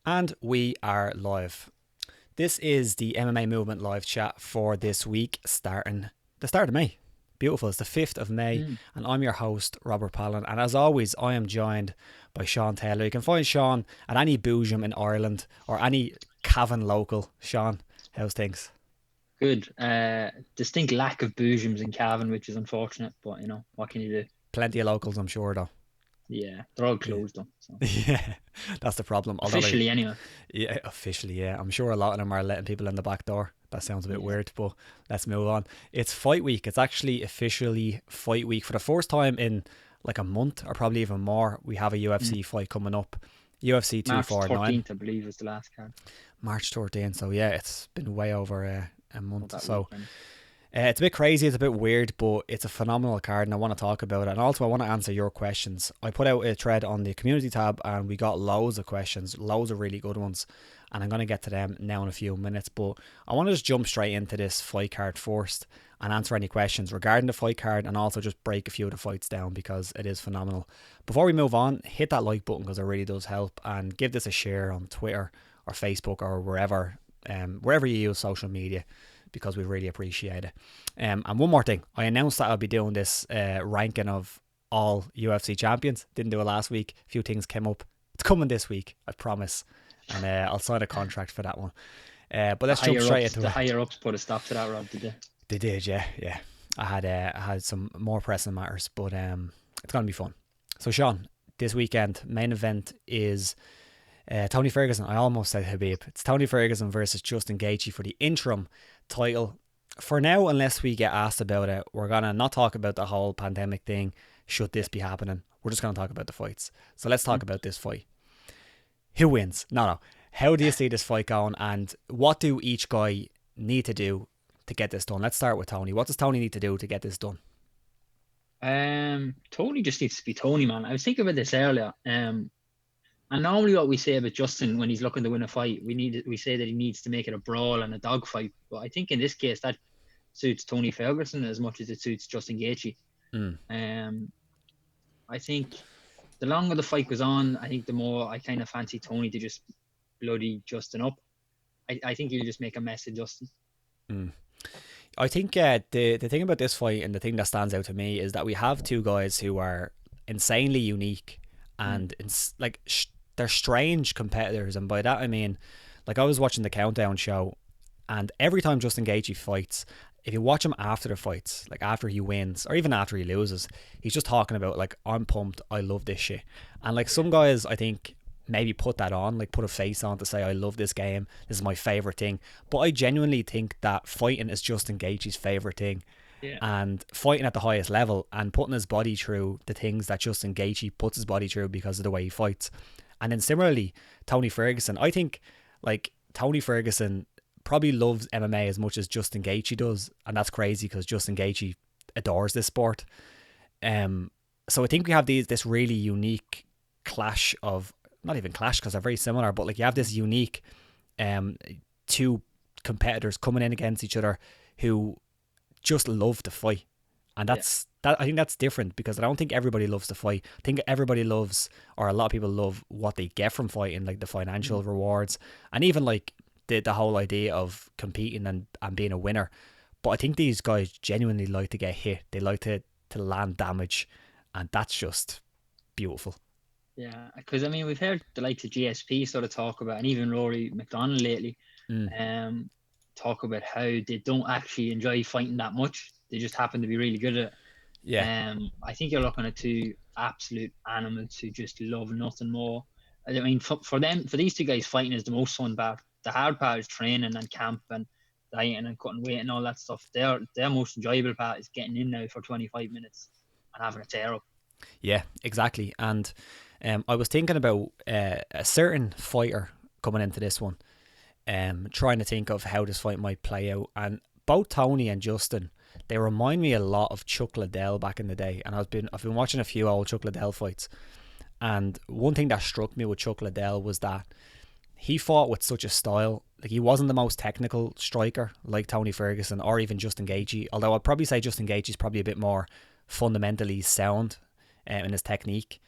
And we are live. This is the MMA Movement live chat for this week, starting the start of May. Beautiful. It's the 5th of May, and I'm your host, Robert Palin. And as always, I am joined by Sean Taylor. You can find Sean at any boojum in Ireland or any Cavan local. Sean, how's things? Good. Distinct lack of boojums in Cavan, which is unfortunate, but you know, what can you do? Plenty of locals, I'm sure, though. Yeah, they're all closed though. So. Yeah, that's the problem. Officially, anyway. Yeah, officially, yeah. I'm sure a lot of them are letting people in the back door. That sounds a bit weird, but let's move on. It's fight week. It's actually officially fight week. For the first time in like a month or probably even more, we have a UFC fight coming up. UFC 249. March 13th, I believe, was the last card. March 13th. So yeah, it's been way over a month. So it's a bit crazy, it's a bit weird, but it's a phenomenal card and I want to talk about it. And also I want to answer your questions. I put out a thread on the community tab and we got loads of questions, loads of really good ones. And I'm going to get to them now in a few minutes. But I want to just jump straight into this fight card first and answer any questions regarding the fight card and also just break a few of the fights down because it is phenomenal. Before we move on, hit that like button because it really does help, and give this a share on Twitter or Facebook or wherever you use social media, because we really appreciate it. And one more thing, I announced that I'll be doing this ranking of all UFC champions. Didn't do it last week. A few things came up. It's coming this week, I promise. And I'll sign a contract for that one. But let's jump straight into it. The higher ups put a stop to that, Rob, did they? They did, yeah. I had some more pressing matters, but it's going to be fun. So Sean, this weekend, main event is Tony Ferguson. I almost said Habib. It's Tony Ferguson versus Justin Gaethje for the interim title. For now, unless we get asked about it, we're going to not talk about the whole pandemic thing, should this be happening. We're just going to talk about the fights. So let's talk about this fight. Who wins? No. How do you see this fight going, and what do each guy need to do to get this done? Let's start with Tony. What does Tony need to do to get this done? Tony just needs to be Tony, man. I was thinking about this earlier. And normally what we say about Justin when he's looking to win a fight, we say that he needs to make it a brawl and a dogfight. But I think in this case that suits Tony Ferguson as much as it suits Justin Gaethje. I think the longer the fight goes on, I think the more I kind of fancy Tony to just bloody Justin up. I think he'll just make a mess of Justin. I think the thing about this fight and the thing that stands out to me is that we have two guys who are insanely unique and they're strange competitors, and by that I mean, like, I was watching the Countdown show, and every time Justin Gaethje fights, if you watch him after the fights, like after he wins or even after he loses, he's just talking about like, I'm pumped, I love this shit. And like some guys, I think, maybe put that on, like put a face on to say, I love this game, this is my favourite thing. But I genuinely think that fighting is Justin Gaethje's favourite thing. Yeah. And fighting at the highest level and putting his body through the things that Justin Gaethje puts his body through because of the way he fights. And then similarly, Tony Ferguson, I think like Tony Ferguson probably loves MMA as much as Justin Gaethje does, and that's crazy because Justin Gaethje adores this sport. So I think we have this really unique clash of, not even clash because they're very similar, but like you have this unique two competitors coming in against each other who just love to fight. And that I think that's different because I don't think everybody loves to fight. I think everybody loves, or a lot of people love what they get from fighting, like the financial rewards and even like the whole idea of competing and being a winner. But I think these guys genuinely like to get hit. They like to land damage, and that's just beautiful. Yeah, because I mean, we've heard the likes of GSP sort of talk about, and even Rory McDonald lately, talk about how they don't actually enjoy fighting that much. They just happen to be really good at it. Yeah. I think you're looking at two absolute animals who just love nothing more. I mean, for these two guys, fighting is the most fun part. The hard part is training and camp and dieting and cutting weight and all that stuff. Their most enjoyable part is getting in now for 25 minutes and having a tear up. Yeah, exactly. And I was thinking about a certain fighter coming into this one, trying to think of how this fight might play out. And both Tony and Justin, they remind me a lot of Chuck Liddell back in the day. And I've been watching a few old Chuck Liddell fights. And one thing that struck me with Chuck Liddell was that he fought with such a style. Like, he wasn't the most technical striker like Tony Ferguson or even Justin Gaethje. Although I'd probably say Justin Gaethje is probably a bit more fundamentally sound in his technique.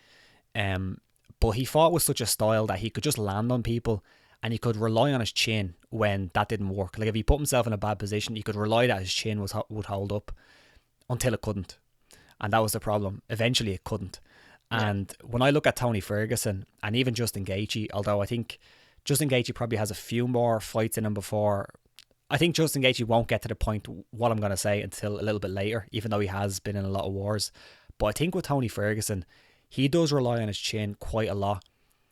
but he fought with such a style that he could just land on people, and he could rely on his chin when that didn't work. Like if he put himself in a bad position, he could rely that his chin would hold up until it couldn't. And that was the problem. Eventually it couldn't. And when I look at Tony Ferguson and even Justin Gaethje, although I think Justin Gaethje probably has a few more fights in him before, I think Justin Gaethje won't get to the point, what I'm going to say, until a little bit later, even though he has been in a lot of wars. But I think with Tony Ferguson, he does rely on his chin quite a lot.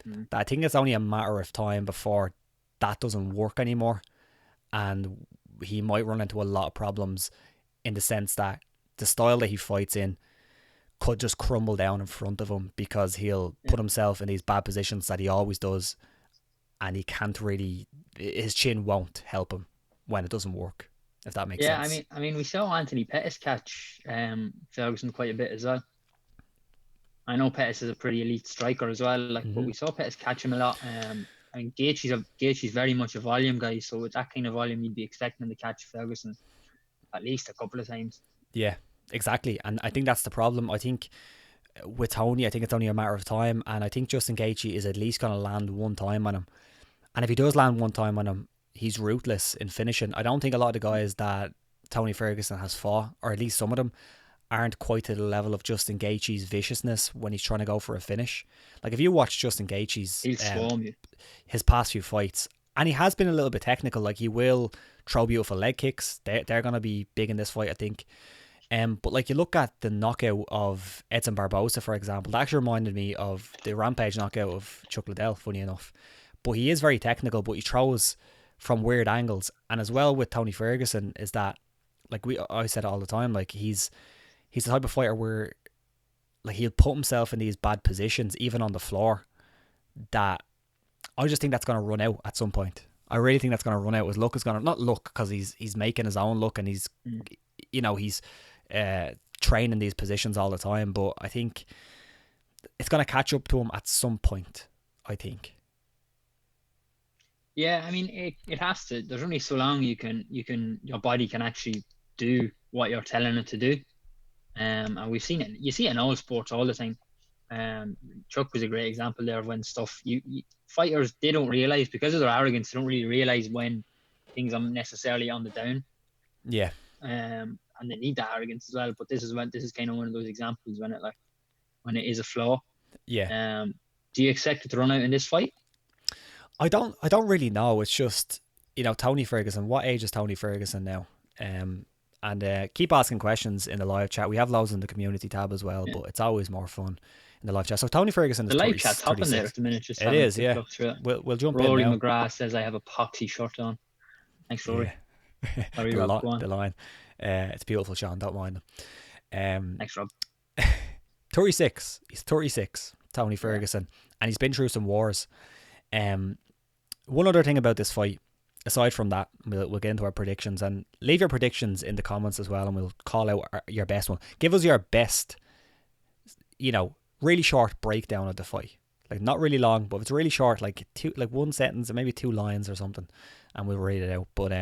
That I think it's only a matter of time before that doesn't work anymore. And he might run into a lot of problems in the sense that the style that he fights in could just crumble down in front of him because he'll put himself in these bad positions that he always does, and he can't really, his chin won't help him when it doesn't work, if that makes sense. Yeah, I mean, we saw Anthony Pettis catch Ferguson quite a bit as well. I know Pettis is a pretty elite striker as well, but we saw Pettis catch him a lot. I mean, Gaethje's very much a volume guy, so with that kind of volume, you'd be expecting him to catch Ferguson at least a couple of times. Yeah, exactly. And I think that's the problem. I think with Tony, I think it's only a matter of time. And I think Justin Gaethje is at least going to land one time on him. And if he does land one time on him, he's ruthless in finishing. I don't think a lot of the guys that Tony Ferguson has fought, or at least some of them, aren't quite to the level of Justin Gaethje's viciousness when he's trying to go for a finish. Like if you watch Justin Gaethje's his past few fights, and he has been a little bit technical, like he will throw beautiful leg kicks. They're going to be big in this fight, I think. But like you look at the knockout of Edson Barbosa, for example, that actually reminded me of the Rampage knockout of Chuck Liddell, funny enough. But he is very technical, but he throws from weird angles. And as well with Tony Ferguson is that, like I said it all the time, like he's the type of fighter where like he'll put himself in these bad positions, even on the floor, that I just think that's going to run out at some point. I really think that's going to run out. His luck is going to, not luck because he's making his own luck and he's, he's training these positions all the time, but I think it's going to catch up to him at some point, I think. Yeah, I mean, it has to. There's only so long your body can actually do what you're telling it to do. And we've seen it. You see it in all sports all the time. Chuck was a great example there of when stuff fighters, they don't realize, because of their arrogance, they don't really realize when things are necessarily on the down. Yeah. And they need that arrogance as well. But this is kind of one of those examples when it is a flaw. Yeah. Do you expect it to run out in this fight? I don't really know. It's just, Tony Ferguson. What age is Tony Ferguson now? And keep asking questions in the live chat. We have loads in the community tab as well, but it's always more fun in the live chat. So Tony Ferguson is the live chat's hopping there at the minute. Just it is, yeah. We'll jump Rory in now. McGrath says I have a poxy shirt on. Thanks, Rory. Yeah. Sorry, Rob, go on. The line. It's beautiful, Sean. Don't mind them. Thanks, Rob. 36. He's 36, Tony Ferguson, and he's been through some wars. One other thing about this fight, aside from that, we'll get into our predictions, and leave your predictions in the comments as well, and we'll call out your best one. Give us your best, really short breakdown of the fight. Like not really long, but if it's really short, like one sentence and maybe 2 lines or something, and we'll read it out. But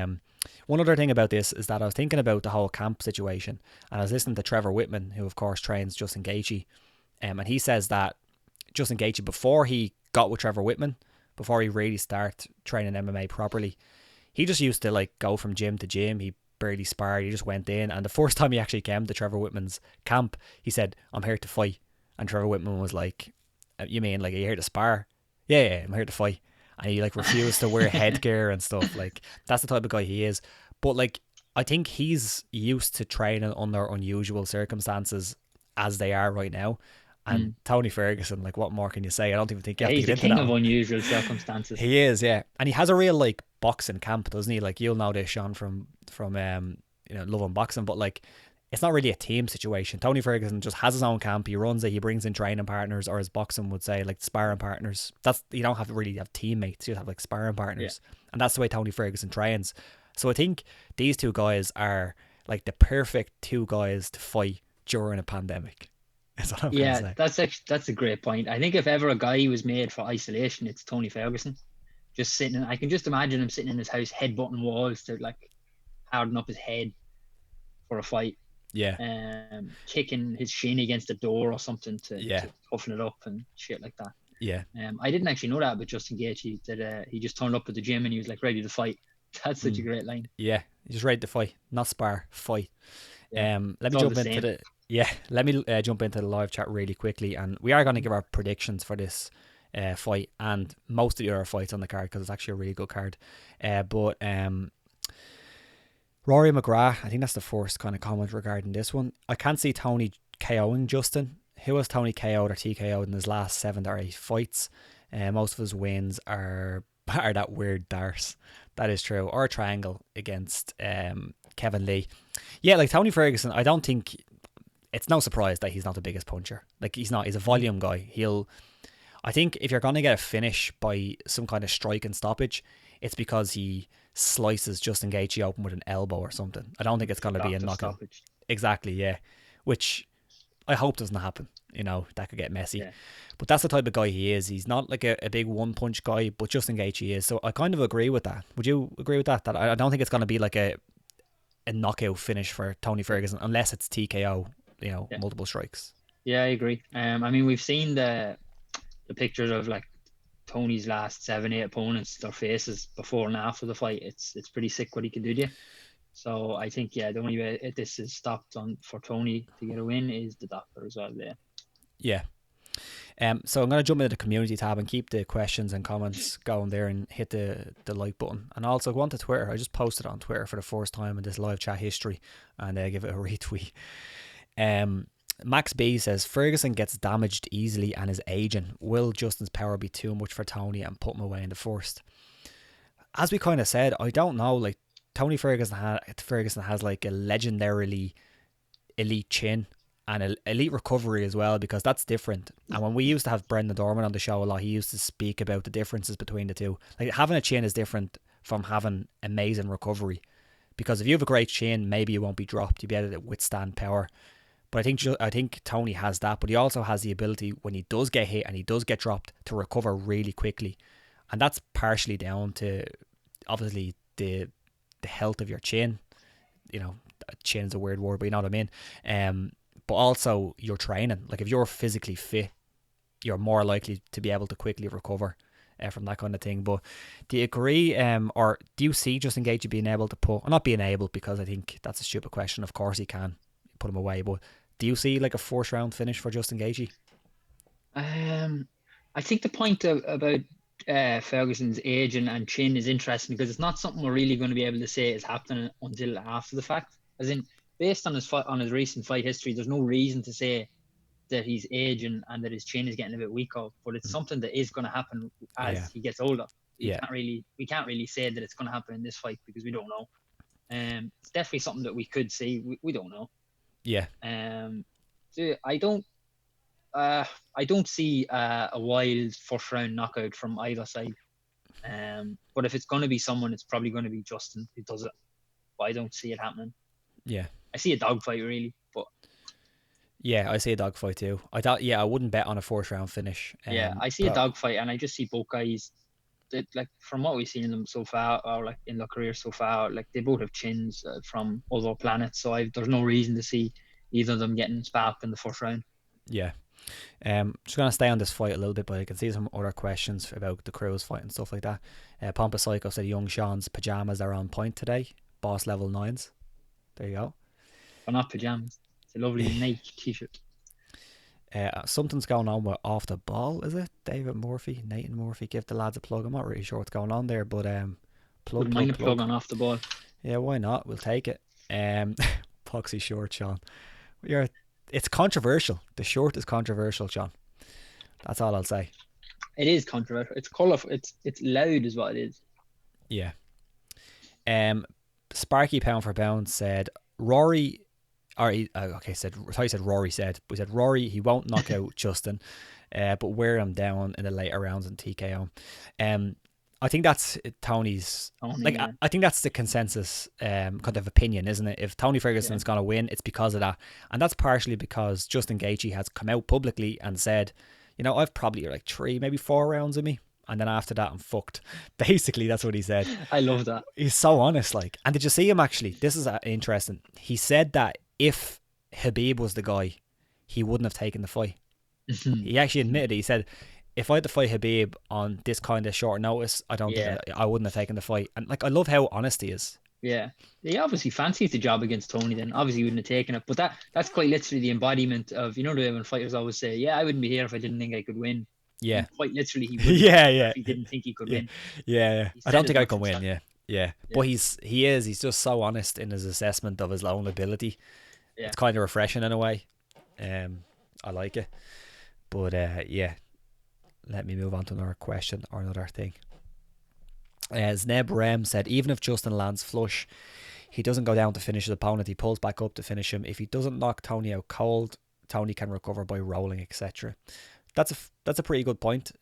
one other thing about this is that I was thinking about the whole camp situation, and I was listening to Trevor Whitman, who of course trains Justin Gaethje, and he says that Justin Gaethje, before he got with Trevor Whitman, before he really started training MMA properly, he just used to like go from gym to gym. He barely sparred. He just went in, and the first time he actually came to Trevor Whitman's camp, he said, "I'm here to fight." And Trevor Whitman was like, "You mean like, are you here to spar?" Yeah, I'm here to fight. And he like refused to wear headgear and stuff. Like that's the type of guy he is. But like I think he's used to training under unusual circumstances as they are right now. And Tony Ferguson, like, what more can you say? I don't even think you have to get into that. He's the king of unusual circumstances. He is, yeah. And he has a real, like, boxing camp, doesn't he? Like, you'll know this, Sean, from Love and Boxing, but, like, it's not really a team situation. Tony Ferguson just has his own camp. He runs it. He brings in training partners, or as boxing would say, like, sparring partners. You don't have to really have teammates. You have, like, sparring partners. Yeah. And that's the way Tony Ferguson trains. So I think these two guys are, like, the perfect two guys to fight during a pandemic. Yeah, that's a great point. I think if ever a guy was made for isolation, it's Tony Ferguson. Just sitting, I can just imagine him sitting in his house, headbutting walls to like harden up his head for a fight. Yeah. Kicking his shin against the door or something to toughen it up and shit like that. Yeah. I didn't actually know that about Justin Gaethje, that he just turned up at the gym and he was like ready to fight. That's such a great line. Yeah. He's just ready to fight, not spar, fight. Yeah, Let it's me all jump the into same. let me jump into the live chat really quickly, and we are going to give our predictions for this fight and most of the other fights on the card, because it's actually a really good card. But Rory McGrath, I think that's the first kind of comment regarding this one. I can't see Tony KOing Justin. Who has Tony KO'd or TKO'd in his last 7 or 8 fights? Most of his wins are that weird dart. That is true. Or a triangle against Kevin Lee. Yeah, like Tony Ferguson, I don't think it's no surprise that he's not the biggest puncher. Like he's not. He's a volume guy. I think if you're going to get a finish by some kind of strike and stoppage, it's because he slices Justin Gaethje open with an elbow or something. I don't think it's going to be a knockout. Stoppage. Exactly, yeah. Which I hope doesn't happen. That could get messy. Yeah. But that's the type of guy he is. He's not like a big one-punch guy, but Justin Gaethje is. So I kind of agree with that. Would you agree with that? That I don't think it's going to be like a knockout finish for Tony Ferguson unless it's TKO, multiple strikes. Yeah, I agree. I mean, we've seen the pictures of like Tony's last 7, 8 opponents, their faces before and after the fight. It's pretty sick what he can do to you. So I think, the only way this is stopped for Tony to get a win is the doctor as well there. Yeah. So I'm going to jump into the community tab and keep the questions and comments going there and hit the like button. And also go on to Twitter. I just posted on Twitter for the first time in this live chat history, and give it a retweet. Max B says, Ferguson gets damaged easily and is aging. Will Justin's power be too much for Tony and put him away in the first? As we kind of said, I don't know. Like Tony Ferguson has like a legendarily elite chin and an elite recovery as well, because that's different. And when we used to have Brendan Dorman on the show a lot, he used to speak about the differences between the two. Like having a chin is different from having amazing recovery, because if you have a great chin, maybe you won't be dropped. You'll be able to withstand power. But I think Tony has that, but he also has the ability when he does get hit and he does get dropped to recover really quickly. And that's partially down to obviously the health of your chin. Chin's a weird word, but you know what I mean. But also your training. Like if you're physically fit, you're more likely to be able to quickly recover from that kind of thing. But do you agree, or do you see Justin Gaethje being able to put, or not being able, because I think that's a stupid question. Of course he can put him away, but do you see like a first round finish for Justin Gaethje? I think the point about Ferguson's age and chin is interesting, because it's not something we're really going to be able to say is happening until after the fact. As in, based on his recent fight history, there's no reason to say that he's aging and that his chin is getting a bit weaker. But it's something that is going to happen as he gets older. We can't really say that it's going to happen in this fight because we don't know. It's definitely something that we could see. We don't know. Yeah. So I don't see a wild first round knockout from either side. But if it's going to be someone, it's probably going to be Justin who does it. But I don't see it happening. Yeah. I see a dogfight really, but yeah, I see a dogfight too. I wouldn't bet on a first round finish. I see a dogfight, and I just see both guys. Like from what we've seen in them so far, or like in their career so far, like they both have chins from other planets. So there's no reason to see either of them getting sparked in the first round. Yeah. Just gonna stay on this fight a little bit, but I can see some other questions about the Cruz fight and stuff like that. Pompa Psycho said Young Sean's pajamas are on point today. Boss level 9s. There you go. They're not pajamas. It's a lovely Nike t-shirt. Something's going on with Off the Ball, is it? Nathan Murphy, give the lads a plug. I'm not really sure what's going on there, but plug on Off the Ball. Yeah, why not? We'll take it. Poxy short, Sean. It's controversial. The short is controversial, Sean. That's all I'll say. It is controversial. It's colourful. It's loud, is what it is. Yeah. Sparky Pound for Pound said Rory. He said Rory, he won't knock out Justin, but wear him down in the later rounds in TKO. I think that's Tony's. I think that's the consensus kind of opinion, isn't it? If Tony Ferguson's going to win, it's because of that, and that's partially because Justin Gaethje has come out publicly and said, I've probably like 3, maybe 4 rounds in me, and then after that I'm fucked. Basically, that's what he said. I love that. He's so honest, like. And did you see him actually? This is interesting. He said that if Khabib was the guy, he wouldn't have taken the fight. He actually admitted it. He said, if I had to fight Habib on this kind of short notice, I don't think I wouldn't have taken the fight. And like, I love how honest he is. Yeah. He obviously fancies the job against Tony, then obviously he wouldn't have taken it. But that's quite literally the embodiment of, you know, the way when fighters always say, yeah, I wouldn't be here if I didn't think I could win. Yeah. And quite literally he wouldn't if he didn't think he could win. Yeah. I don't think I can win, yeah. But he's just so honest in his assessment of his own ability. Yeah. It's kind of refreshing in a way. I like it. But let me move on to another question or another thing. Zneb Rem said, even if Justin lands flush, he doesn't go down to finish his opponent. He pulls back up to finish him. If he doesn't knock Tony out cold, Tony can recover by rolling, etc. That's a pretty good point.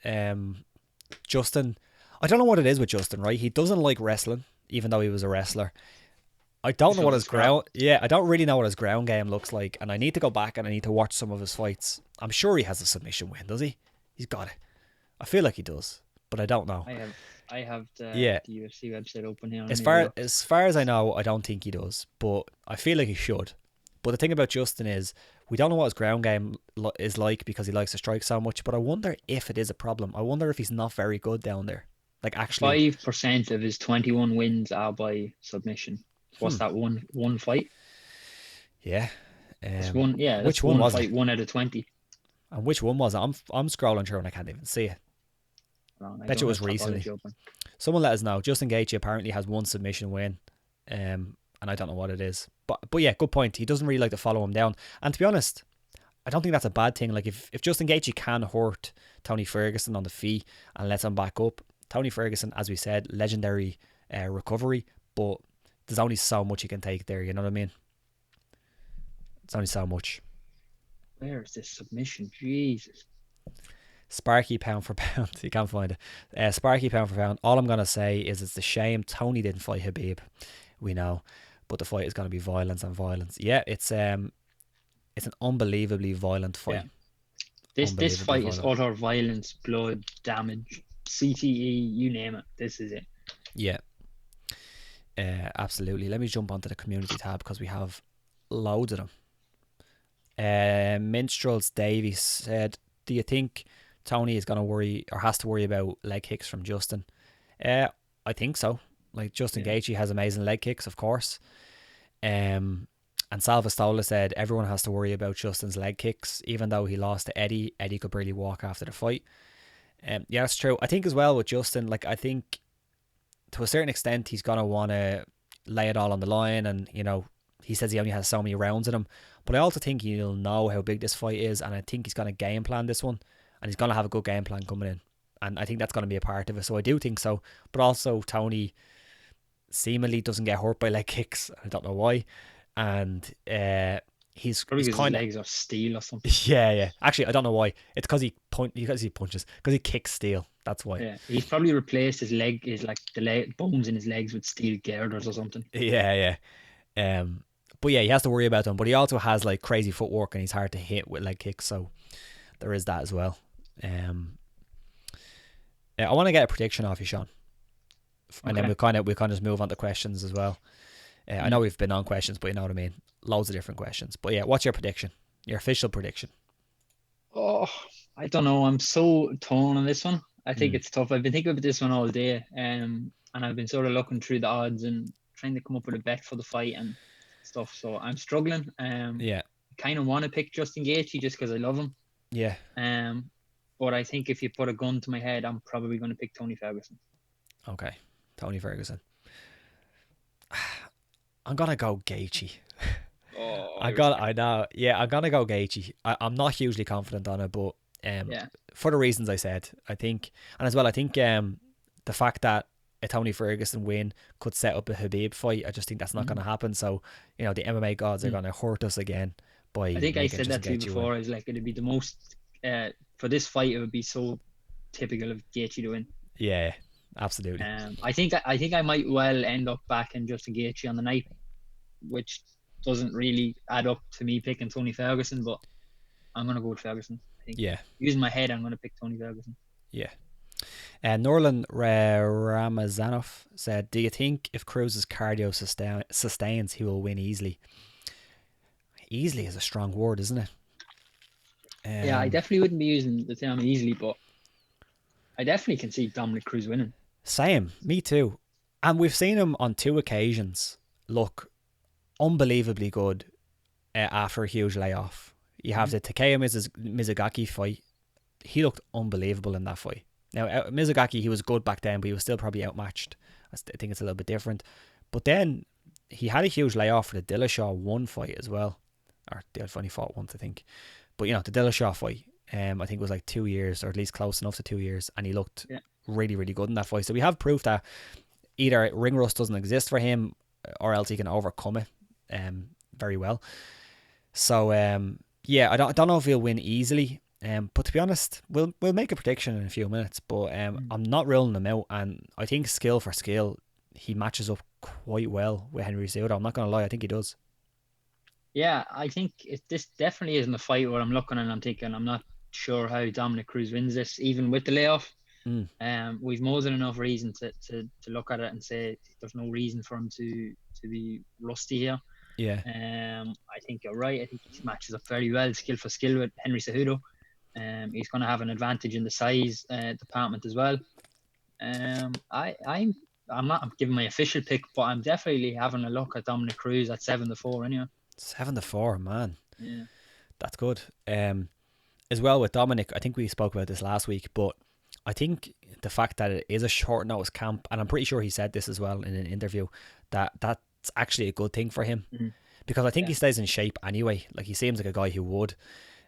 Justin, I don't know what it is with Justin, right? He doesn't like wrestling, even though he was a wrestler. I don't know what his ground. Yeah, I don't really know what his ground game looks like, and I need to go back and I need to watch some of his fights. I'm sure he has a submission win, does he? He's got it. I feel like he does, but I don't know. I have the UFC website open here. As far as I know, I don't think he does, but I feel like he should. But the thing about Justin is, we don't know what his ground game is like because he likes to strike so much. But I wonder if it is a problem. I wonder if he's not very good down there. Like, actually, 5% of his 21 wins are by submission. What's that one fight? Yeah. One. Yeah. Which one was it? 1 out of 20. And which one was it? I'm scrolling through and I can't even see it. Bet you it was recently. Someone let us know. Justin Gaethje apparently has one submission win, and I don't know what it is. But yeah, good point. He doesn't really like to follow him down. And to be honest, I don't think that's a bad thing. Like, if Justin Gaethje can hurt Tony Ferguson on the feet and lets him back up, Tony Ferguson, as we said, legendary recovery, but there's only so much he can take there. You know what I mean? It's only so much. Where is this submission? Jesus. Sparky pound for pound. You can't find it. Sparky pound for pound. All I'm going to say is it's a shame Tony didn't fight Habib. We know. But the fight is going to be violence and violence. Yeah, it's an unbelievably violent fight. Yeah. This fight is utter violence, blood, damage, CTE, you name it. This is it. Yeah. Absolutely. Let me jump onto the community tab because we have loads of them. Minstrels Davies said, do you think Tony is going to worry or has to worry about leg kicks from Justin? I think so. Like, Justin Gaethje has amazing leg kicks, of course. And Salvastola said everyone has to worry about Justin's leg kicks, even though he lost to Eddie. Eddie could barely walk after the fight. Yeah, that's true. I think as well with Justin, like, I think to a certain extent he's going to want to lay it all on the line, and, you know, he says he only has so many rounds in him. But I also think he'll know how big this fight is, and I think he's going to game plan this one, and he's going to have a good game plan coming in. And I think that's going to be a part of it. So I do think so. But also, Tony seemingly doesn't get hurt by leg kicks. I don't know why. And he's probably because his legs are steel or something. Yeah. Actually, I don't know why. It's because he punches. Because he kicks steel. That's why. Yeah, he's probably replaced his bones in his legs with steel girders or something. Yeah. But yeah, he has to worry about them. But he also has like crazy footwork, and he's hard to hit with leg kicks. So there is that as well. I want to get a prediction off you, Sean, and then we'll kind of just move on to questions as well. I know we've been on questions, but you know what I mean. Loads of different questions. But yeah, what's your prediction? Your official prediction? Oh, I don't know. I'm so torn on this one. I think it's tough. I've been thinking about this one all day, and I've been sort of looking through the odds and trying to come up with a bet for the fight and stuff. So I'm struggling. I kind of want to pick Justin Gaethje just because I love him. Yeah. But I think if you put a gun to my head, I'm probably going to pick Tony Ferguson. Okay, Tony Ferguson. I'm gonna go Gaethje. I know. Yeah, I'm gonna go Gaethje. I'm not hugely confident on it, but for the reasons I said, I think, and as well, I think the fact that a Tony Ferguson win could set up a Habib fight, I just think that's not going to happen. So, you know, the MMA gods are going to hurt us again by. I think I said that to you before. I was like, it'd be the most for this fight. It would be so typical of Gaethje to win. Yeah, absolutely. I think I might well end up backing Justin Gaethje on the night, which doesn't really add up to me picking Tony Ferguson, but I'm gonna go with Ferguson. I think. Yeah. Using my head, I'm gonna pick Tony Ferguson. Yeah. Norlan Ramazanov said, do you think if Cruz's cardio sustains, he will win easily? Easily is a strong word, isn't it? Yeah, I definitely wouldn't be using the term easily, but I definitely can see Dominick Cruz winning. Same, me too. And we've seen him on 2 occasions look unbelievably good after a huge layoff. You have the Takeya Mizugaki fight. He looked unbelievable in that fight. Now, Mizugaki, he was good back then, but he was still probably outmatched. I think it's a little bit different. But then he had a huge layoff for the Dillashaw 1 fight as well. Or they only fought once, I think. But, you know, the Dillashaw fight, I think it was like 2 years, or at least close enough to 2 years. And he looked really, really good in that fight. So we have proof that either ring rust doesn't exist for him, or else he can overcome it very well. So, yeah, I don't know if he'll win easily. But to be honest, we'll make a prediction in a few minutes. But I'm not ruling him out, and I think skill for skill, he matches up quite well with Henry Cejudo. I'm not going to lie, I think he does. Yeah, I think this definitely isn't a fight where I'm looking and I'm thinking I'm not sure how Dominick Cruz wins this, even with the layoff. We've more than enough reason to look at it and say there's no reason for him to be rusty here. Yeah. I think you're right. I think he matches up very well, skill for skill, with Henry Cejudo. He's going to have an advantage in the size department as well. I'm not giving my official pick, but I'm definitely having a look at Dominick Cruz at 7-4 anyway. 7-4, man. Yeah, that's good. As well with Dominic, I think we spoke about this last week, but I think the fact that it is a short notice camp, and I'm pretty sure he said this as well in an interview, that's actually a good thing for him, because I think he stays in shape anyway. Like, he seems like a guy who would.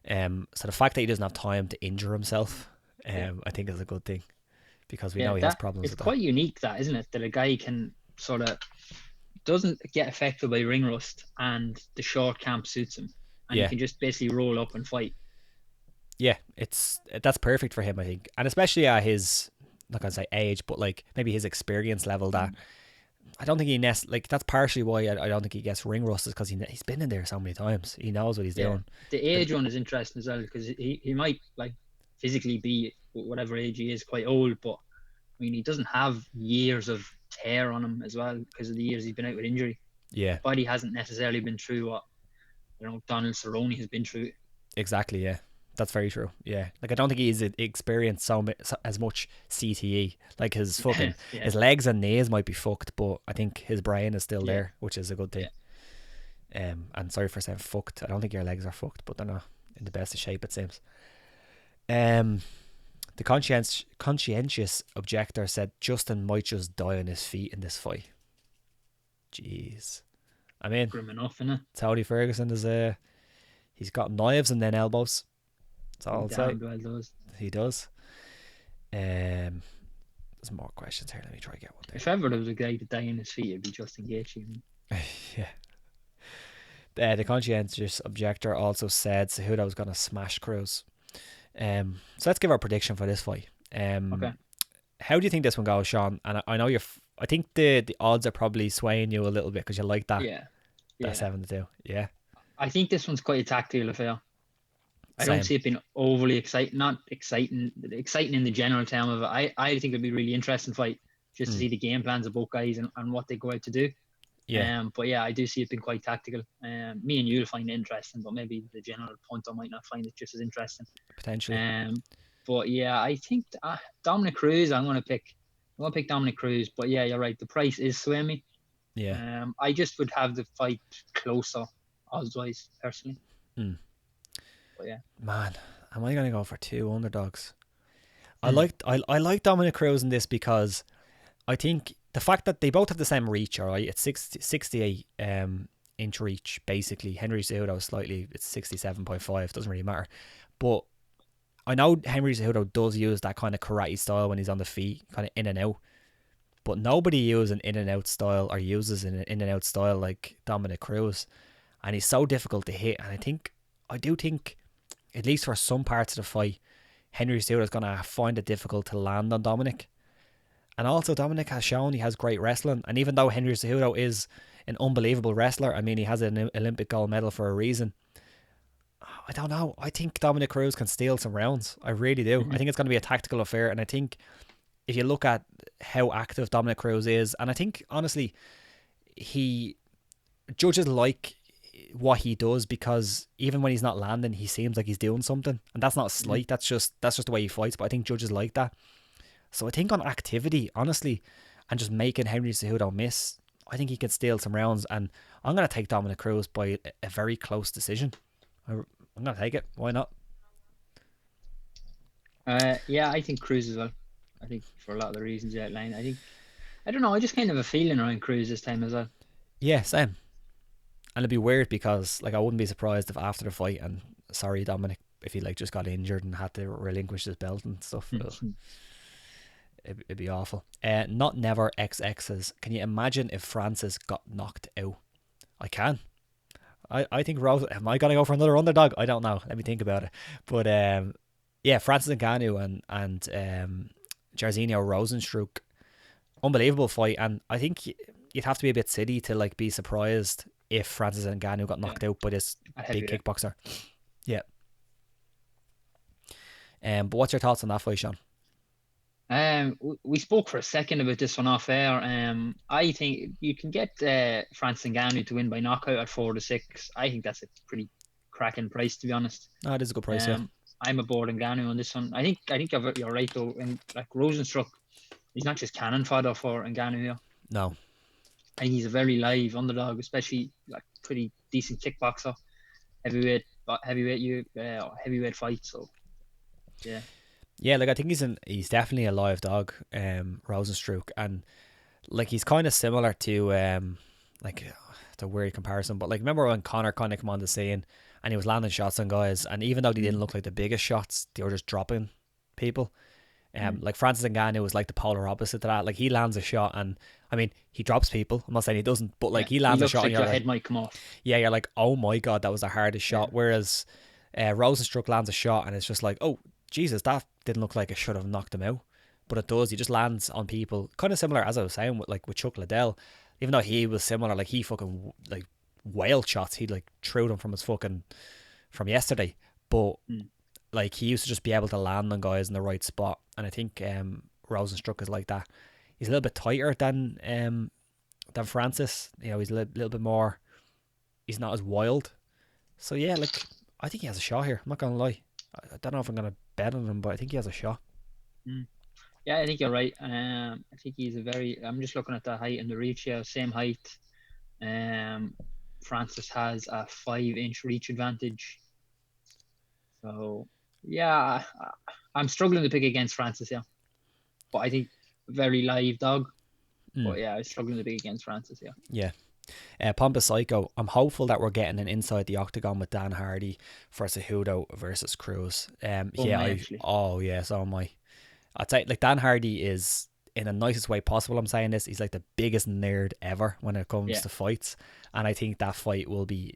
So the fact that he doesn't have time to injure himself, I think is a good thing, because we know he has problems with that. It's quite unique, that, isn't it? That a guy can sort of doesn't get affected by ring rust, and the short camp suits him, and he can just basically roll up and fight. Yeah, that's perfect for him, I think, and especially at his, not gonna say age, but like maybe his experience level. That I don't think he that's partially why I don't think he gets ring rust, is because he's been in there so many times. He knows what he's doing. The age one is interesting as well, because he might, like, physically be whatever age he is, quite old, but I mean, he doesn't have years of tear on him as well because of the years he's been out with injury. Yeah, his body hasn't necessarily been through what Donald Cerrone has been through. Exactly, yeah. That's very true. Yeah, like, I don't think he's experienced as much CTE. Like, his fucking his legs and knees might be fucked, but I think his brain is still there, which is a good thing. And sorry for saying fucked. I don't think your legs are fucked, but they're not in the best of shape, it seems. The conscientious objector said Justin might just die on his feet in this fight. Jeez, I mean, grim enough, innit? Tony Ferguson is he's got knives and then elbows. That's all I'll say. Well, he does. There's more questions here. Let me try to get one there. If ever there was a guy to die on his feet, it'd be Justin Gaethje. Yeah. The conscientious objector also said Cejudo was going to smash Cruz. So let's give our prediction for this fight. Okay. How do you think this one goes, Sean? And I know I think the odds are probably swaying you a little bit because you like that. Yeah. That 7-2. Yeah. I think this one's quite a tactical affair. I don't see it being overly exciting. Not exciting in the general term of it. I think it'd be a really interesting fight just to see the game plans of both guys and what they go out to do. Yeah. But yeah, I do see it being quite tactical. Me and you will find it interesting, but maybe the general punter might not find it just as interesting. Potentially. But yeah, I think Dominick Cruz. I'm gonna pick Dominick Cruz. But yeah, you're right. The price is swaying me. Yeah. I just would have the fight closer odds-wise, personally. But yeah. Man, am I gonna go for 2 underdogs? I like Dominick Cruz in this because I think the fact that they both have the same reach, alright, it's 68 inch reach basically. Henry Cejudo it's 67.5, doesn't really matter. But I know Henry Cejudo does use that kind of karate style when he's on the feet, kind of in and out. But nobody uses an in and out style or uses an in and out style like Dominick Cruz. And he's so difficult to hit. And I do think, at least for some parts of the fight, Henry Cejudo is going to find it difficult to land on Dominic. And also, Dominic has shown he has great wrestling. And even though Henry Cejudo is an unbelievable wrestler, I mean, he has an Olympic gold medal for a reason. I don't know. I think Dominick Cruz can steal some rounds. I really do. I think it's going to be a tactical affair. And I think if you look at how active Dominick Cruz is, and I think, honestly, judges like what he does, because even when he's not landing, he seems like he's doing something. And that's not a slight. That's just the way he fights. But I think judges like that. So I think on activity, honestly, and just making Henry Cejudo miss, I think he can steal some rounds. And I'm going to take Dominick Cruz by a very close decision. I'm going to take it. Why not? Yeah, I think Cruz as well. I think for a lot of the reasons you outlined. I don't know. I just kind of have a feeling around Cruz this time as well. Yeah, same. And it'd be weird because like I wouldn't be surprised if after the fight, and sorry Dominic, if he like just got injured and had to relinquish his belt and stuff. It'd be awful. Not never XX's. Can you imagine if Francis got knocked out? I can. I think Rose. Am I gonna go for another underdog? I don't know. Let me think about it. But yeah, Francis Ngannou and Jairzinho Rozenstruik, unbelievable fight. And I think you'd have to be a bit silly to like be surprised if Francis Ngannou got knocked out by this big kickboxer. Yeah. But what's your thoughts on that fight, Sean? We spoke for a second about this one off air. I think you can get Francis Ngannou to win by knockout at 4-6. I think that's a pretty cracking price, to be honest. No, it is a good price. Yeah. I'm aboard Ngannou on this one. I think you're right though. And like Rozenstruik, he's not just cannon fodder for Ngannou here. No. I think he's a very live underdog, especially like pretty decent kickboxer, heavyweight fight. So yeah. Yeah, like I think he's definitely a live dog, Rozenstruik, and like he's kind of similar to like it's a weird comparison, but like remember when Conor kind of came on the scene and he was landing shots on guys, and even though they didn't look like the biggest shots, they were just dropping people. Like Francis Ngannou was like the polar opposite to that. Like he lands a shot, and I mean he drops people. I'm not saying he doesn't, but like he lands a shot, like and your head might come off. Yeah, you're like, oh my god, that was the hardest shot. Whereas Rozenstruik lands a shot, and it's just like, oh Jesus, that didn't look like it should have knocked him out, but it does. He just lands on people, kind of similar as I was saying with Chuck Liddell. Even though he was similar, like he fucking like whale shots. He like threw them from yesterday, but like he used to just be able to land on guys in the right spot. And I think Rozenstruik is like that. He's a little bit tighter than Francis. You know, he's a little bit more. He's not as wild. So yeah, like I think he has a shot here. I'm not gonna lie. I don't know if I'm gonna bet on him, but I think he has a shot. Yeah, I think you're right. I think he's I'm just looking at the height and the reach here, same height. Francis has a 5-inch reach advantage. So yeah, I'm struggling to pick against Francis here. But I think very live dog. But yeah, I'm struggling to pick against Francis here. Yeah. Pompous Psycho, I'm hopeful that we're getting an inside the octagon with Dan Hardy for Cejudo versus Cruz. So am I. I'd say like Dan Hardy is in the nicest way possible. I'm saying this. He's like the biggest nerd ever when it comes to fights, and I think that fight will be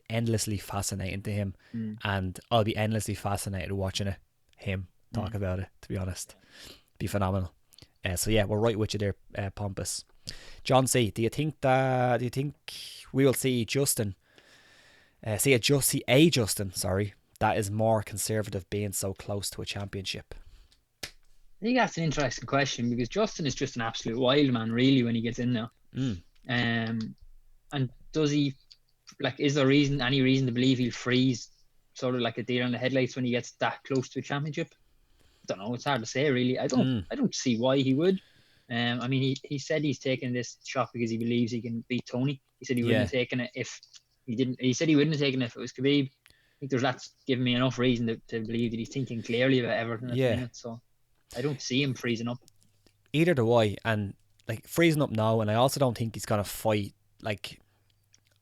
endlessly fascinating to him, and I'll be endlessly fascinated watching him talk about it. To be honest, be phenomenal. So yeah, we're right with you there, Pompous. John C, do you think we will see Justin that is more conservative being so close to a championship? I think that's an interesting question because Justin is just an absolute wild man, really, when he gets in there. And does he, like, is there any reason to believe he'll freeze sort of like a deer in the headlights when he gets that close to a championship? I don't know. It's hard to say, really. I don't see why he would. I mean, he said he's taking this shot because he believes he can beat Tony. He said he wouldn't have taken it if he didn't. He said he wouldn't have taken it if it was Khabib. I think that's giving me enough reason to believe that he's thinking clearly about everything at the minute. So I don't see him freezing up. Either do I. And like freezing up now, and I also don't think he's gonna fight. Like,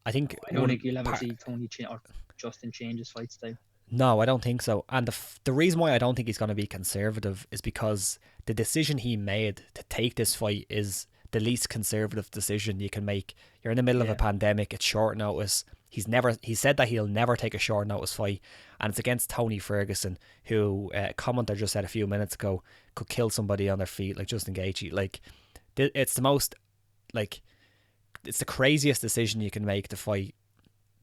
I don't think you'll ever see Tony or Justin change his fight style. No, I don't think so. And the reason why I don't think he's going to be conservative is because the decision he made to take this fight is the least conservative decision you can make. You're in the middle of a pandemic. It's short notice. He said that he'll never take a short notice fight, and it's against Tony Ferguson, who a commenter just said a few minutes ago could kill somebody on their feet, like Justin Gaethje. Like, it's the most, like, it's the craziest decision you can make to fight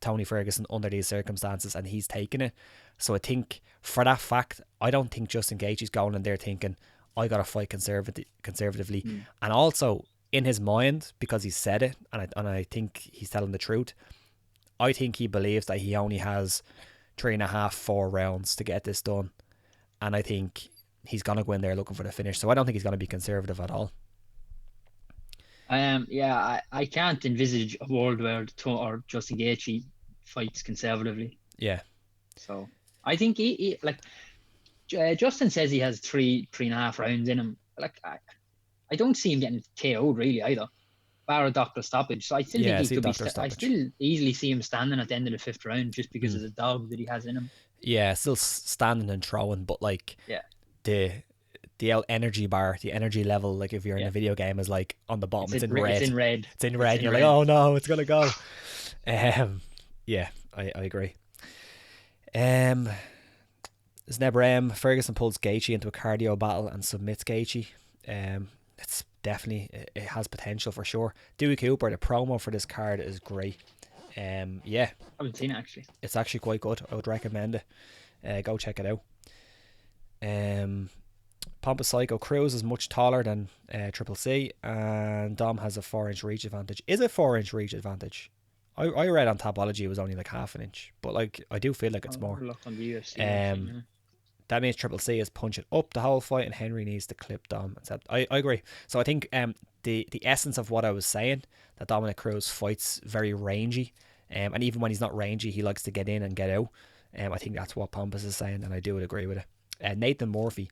Tony Ferguson under these circumstances, and he's taking it. So I think for that fact, I don't think Justin Gaethje's going in there thinking I gotta fight conservatively. And also in his mind, because he said it, and I think he's telling the truth, I think he believes that he only has 3.5-4 rounds to get this done, and I think he's going to go in there looking for the finish. So I don't think he's going to be conservative at all. I can't envisage a world where or Justin Gaethje fights conservatively. Yeah. So I think he Justin says he has three and a half rounds in him. Like I don't see him getting KO'd really either, bar a doctor stoppage. So I still think he could be. I still easily see him standing at the end of the 5th round just because of the dog that he has in him. Yeah, still standing and throwing, but like the energy bar, the energy level, like if you're in a video game, is like on the bottom. It's in red. It's in red. It's in red. And you're like, oh no, it's gonna go. Yeah, I agree. Ferguson pulls Gaethje into a cardio battle and submits Gaethje. It's definitely, it has potential for sure. Dewey Cooper, the promo for this card is great. Yeah, I haven't seen it actually. It's actually quite good. I would recommend it. Go check it out. Pompous Psycho Cruz is much taller than Triple C, and Dom has a 4-inch reach advantage. Is it 4-inch reach advantage? I read on Tapology it was only like half an inch, but like I do feel like it's more. Look on the UFC. That means Triple C is punching up the whole fight, and Henry needs to clip Dom. I agree. So I think the essence of what I was saying, that Dominick Cruz fights very rangy, and even when he's not rangy, he likes to get in and get out. I think that's what Pompous is saying, and I do agree with it. Nathan Murphy.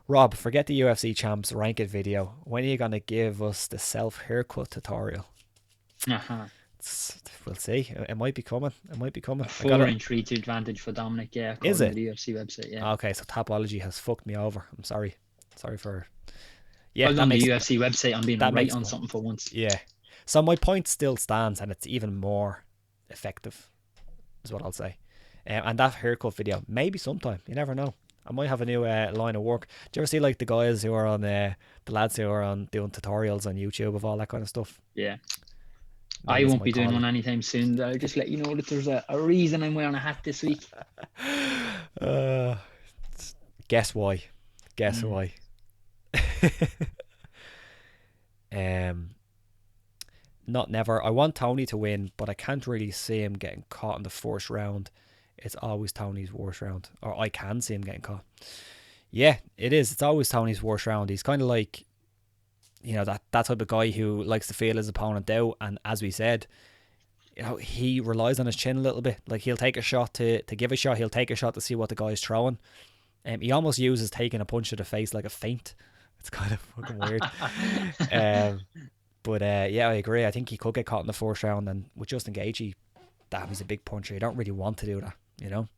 Rob, forget the UFC champs rank it video. When are you going to give us the self-haircut tutorial? We'll see. It might be coming. A 4-inch reach advantage for Dominic, yeah. Is it? The UFC website, yeah. Okay, so Tapology has fucked me over. I'm sorry. Sorry for... Yeah, on the UFC website, I'm being right on something for once. Yeah. So my point still stands, and it's even more effective, is what I'll say. And that haircut video, maybe sometime. You never know. I might have a new line of work. Do you ever see like the guys who are on the lads who are on doing tutorials on YouTube of all that kind of stuff? Yeah. I won't be doing one anytime soon. I'll just let you know that there's a reason I'm wearing a hat this week. Guess why? Why? Not never. I want Tony to win, but I can't really see him getting caught in the first round. It's always Tony's worst round. Or I can see him getting caught. Yeah, it is. It's always Tony's worst round. He's kind of like, you know, that type of guy who likes to feel his opponent out. And as we said, you know, he relies on his chin a little bit. Like he'll take a shot to give a shot. He'll take a shot to see what the guy's throwing. He almost uses taking a punch to the face like a feint. It's kind of fucking weird. But yeah, I agree. I think he could get caught in the first round. And with Justin Gaethje, damn, he's a big puncher. You don't really want to do that, you know?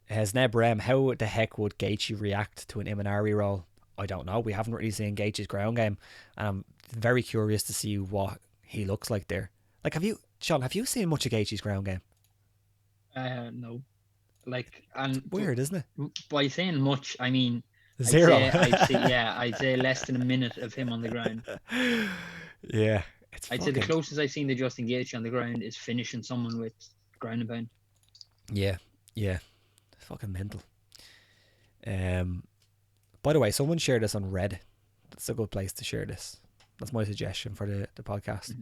Zneb Rem, how the heck would Gaethje react to an Imanari roll? I don't know. We haven't really seen Gaethje's ground game, and I'm very curious to see what he looks like there. Like, Sean, have you seen much of Gaethje's ground game? No. Like, and weird, isn't it? By saying much, I mean 0. I'd say less than a minute of him on the ground. Yeah, I'd say the closest I've seen to Justin Gaethje on the ground is finishing someone with ground and pound. Yeah, fucking mental. By the way, someone shared this on Reddit. That's a good place to share this. That's my suggestion for the podcast.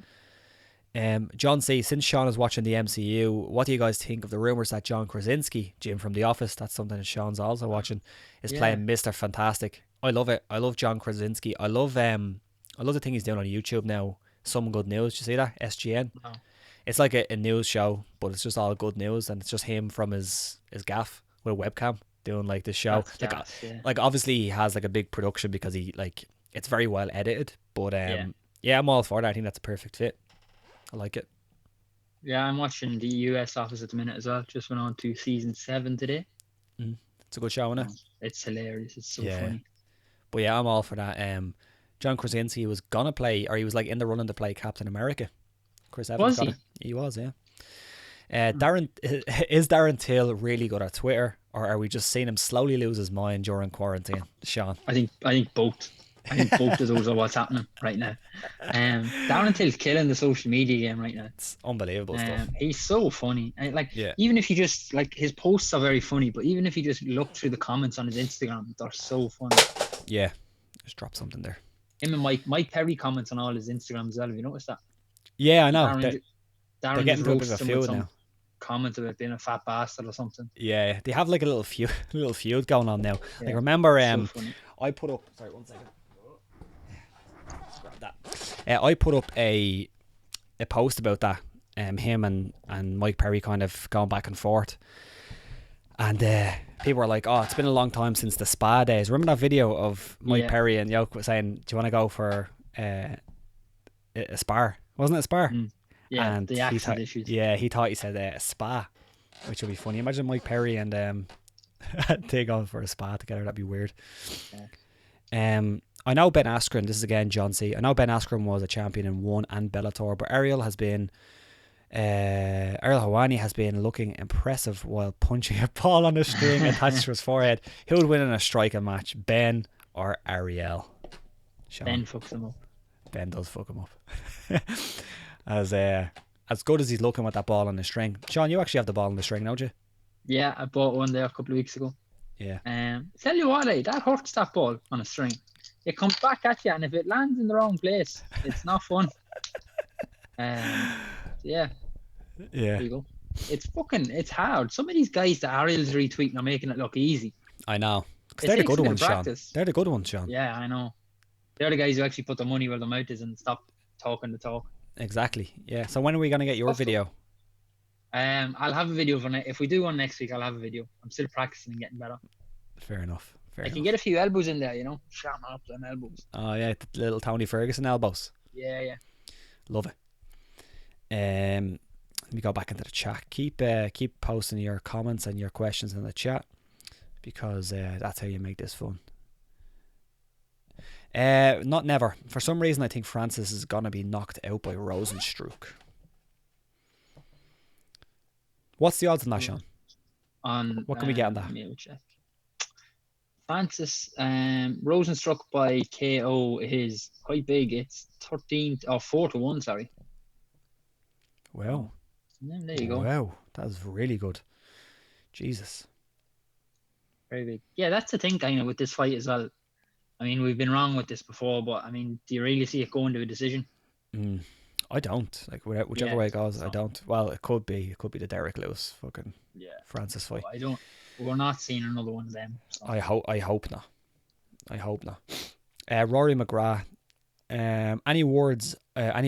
John C, since Sean is watching the MCU, what do you guys think of the rumours that John Krasinski, Jim from The Office, that's something that Sean's also watching, is playing Mr. Fantastic? I love it. I love John Krasinski. I love the thing he's doing on YouTube now. Some Good News. Did you see that? SGN. No. It's like a news show, but it's just all good news, and it's just him from his gaff with a webcam doing like this show. Like obviously he has like a big production because he like it's very well edited. But yeah, I'm all for that. I think that's a perfect fit. I like it. Yeah, I'm watching the US Office at the minute as well. Just went on to season 7 today. It's a good show, isn't it? It's hilarious. It's so funny. But yeah, I'm all for that. John Krasinski was gonna play, or he was like in the running to play Captain America. Chris Evans got it. He was, yeah. Darren Till really good at Twitter, or are we just seeing him slowly lose his mind during quarantine, Sean? I think both. I think both of those are what's happening right now. Darren Till's killing the social media game right now. It's unbelievable stuff. He's so funny. Even if you just like his posts are very funny, but even if you just look through the comments on his Instagram, they're so funny. Yeah, just drop something there. Him and Mike Perry comments on all his Instagrams as well. Have you noticed that? Yeah, I know. Darren they're getting to a bit of a feud now. comment about being a fat bastard or something. Yeah, they have like a little feud going on now. Yeah, Like remember, so funny. I put up. Sorry, 1 second. Grab that. I put up a post about that. Him and Mike Perry kind of going back and forth, and people were like, "Oh, it's been a long time since the spa days." Remember that video of Mike Perry and Yoke saying, "Do you want to go for a spar?" Wasn't it a spar? Yeah, and the accent issues. Yeah, he thought he said a spa, which would be funny. Imagine Mike Perry and they going for a spa together. That'd be weird. Yeah. I know Ben Askren. This is again John C. I know Ben Askren was a champion in ONE and Bellator, but Ariel Helwani has been looking impressive while punching a ball on a string attached to his forehead. Who would win in a striking match, Ben or Ariel? Sean. Ben fucks him up. Ben does fuck him up. As good as he's looking with that ball on the string. Sean, you actually have the ball on the string, don't you? Yeah, I bought one there a couple of weeks ago. Yeah. Tell you what, that hurts, that ball on a string. It comes back at you, and if it lands in the wrong place, it's not fun. Yeah. There you go. It's hard. Some of these guys that Ariel's retweeting are making it look easy. I know. Because they're the good ones, Sean. They're the good ones, Sean. Yeah, I know. They're the guys who actually put their money where their mouth is and stop talking the talk. Exactly. Yeah. So when are we going to get your video? I'll have a video for if we do one next week. I'll have a video. I'm still practicing and getting better. Fair enough. I can get a few elbows in there, shot up them elbows. Oh yeah, the little Tony Ferguson elbows. Yeah. Love it. Let me go back into the chat. Keep posting your comments and your questions in the chat, because that's how you make this fun. Not never. For some reason, I think Francis is gonna be knocked out by Rozenstruik. What's the odds on that, Sean? What can we get on that? Francis Rozenstruik by KO is quite big. It's 4-1. Sorry. Wow. There you go. Wow, that's really good. Jesus. Very big. Yeah, that's the thing kind of with this fight as well. I mean, we've been wrong with this before, but I mean, do you really see it going to a decision? I don't. Like whichever way it goes, I don't. Well, it could be the Derek Lewis fucking Francis fight. I don't. We're not seeing another one of them. So. I hope not. Rory McGrath. Any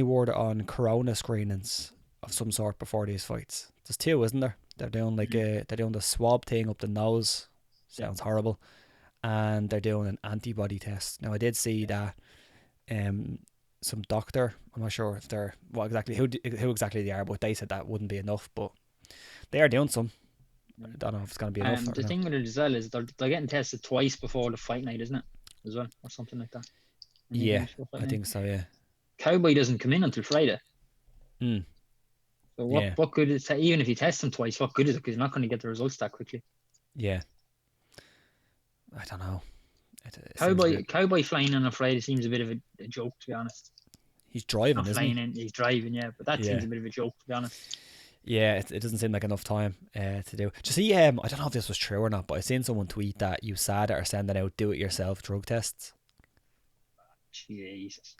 word on corona screenings of some sort before these fights? There's 2, isn't there? They're doing they're doing the swab thing up the nose. Sounds horrible. And they're doing an antibody test. Now I did see that some doctor, I'm not sure if they're who exactly they are, but they said that wouldn't be enough, but they are doing some. I don't know if it's going to be enough. The thing with it as well is they're getting tested twice before the fight night, isn't it? As well, or something like that. Yeah, I think so. Yeah. Cowboy doesn't come in until Friday. So what good is it? Even if you test him twice, what good is it? Because you're not going to get the results that quickly. Yeah. I don't know. Cowboy flying on a Friday seems a bit of a joke, to be honest. He's driving, isn't he? He's driving, yeah, but that seems a bit of a joke, to be honest. Yeah, it doesn't seem like enough time to do. Do you see? I don't know if this was true or not, but I seen someone tweet that USADA are sending out do-it-yourself drug tests. Jesus,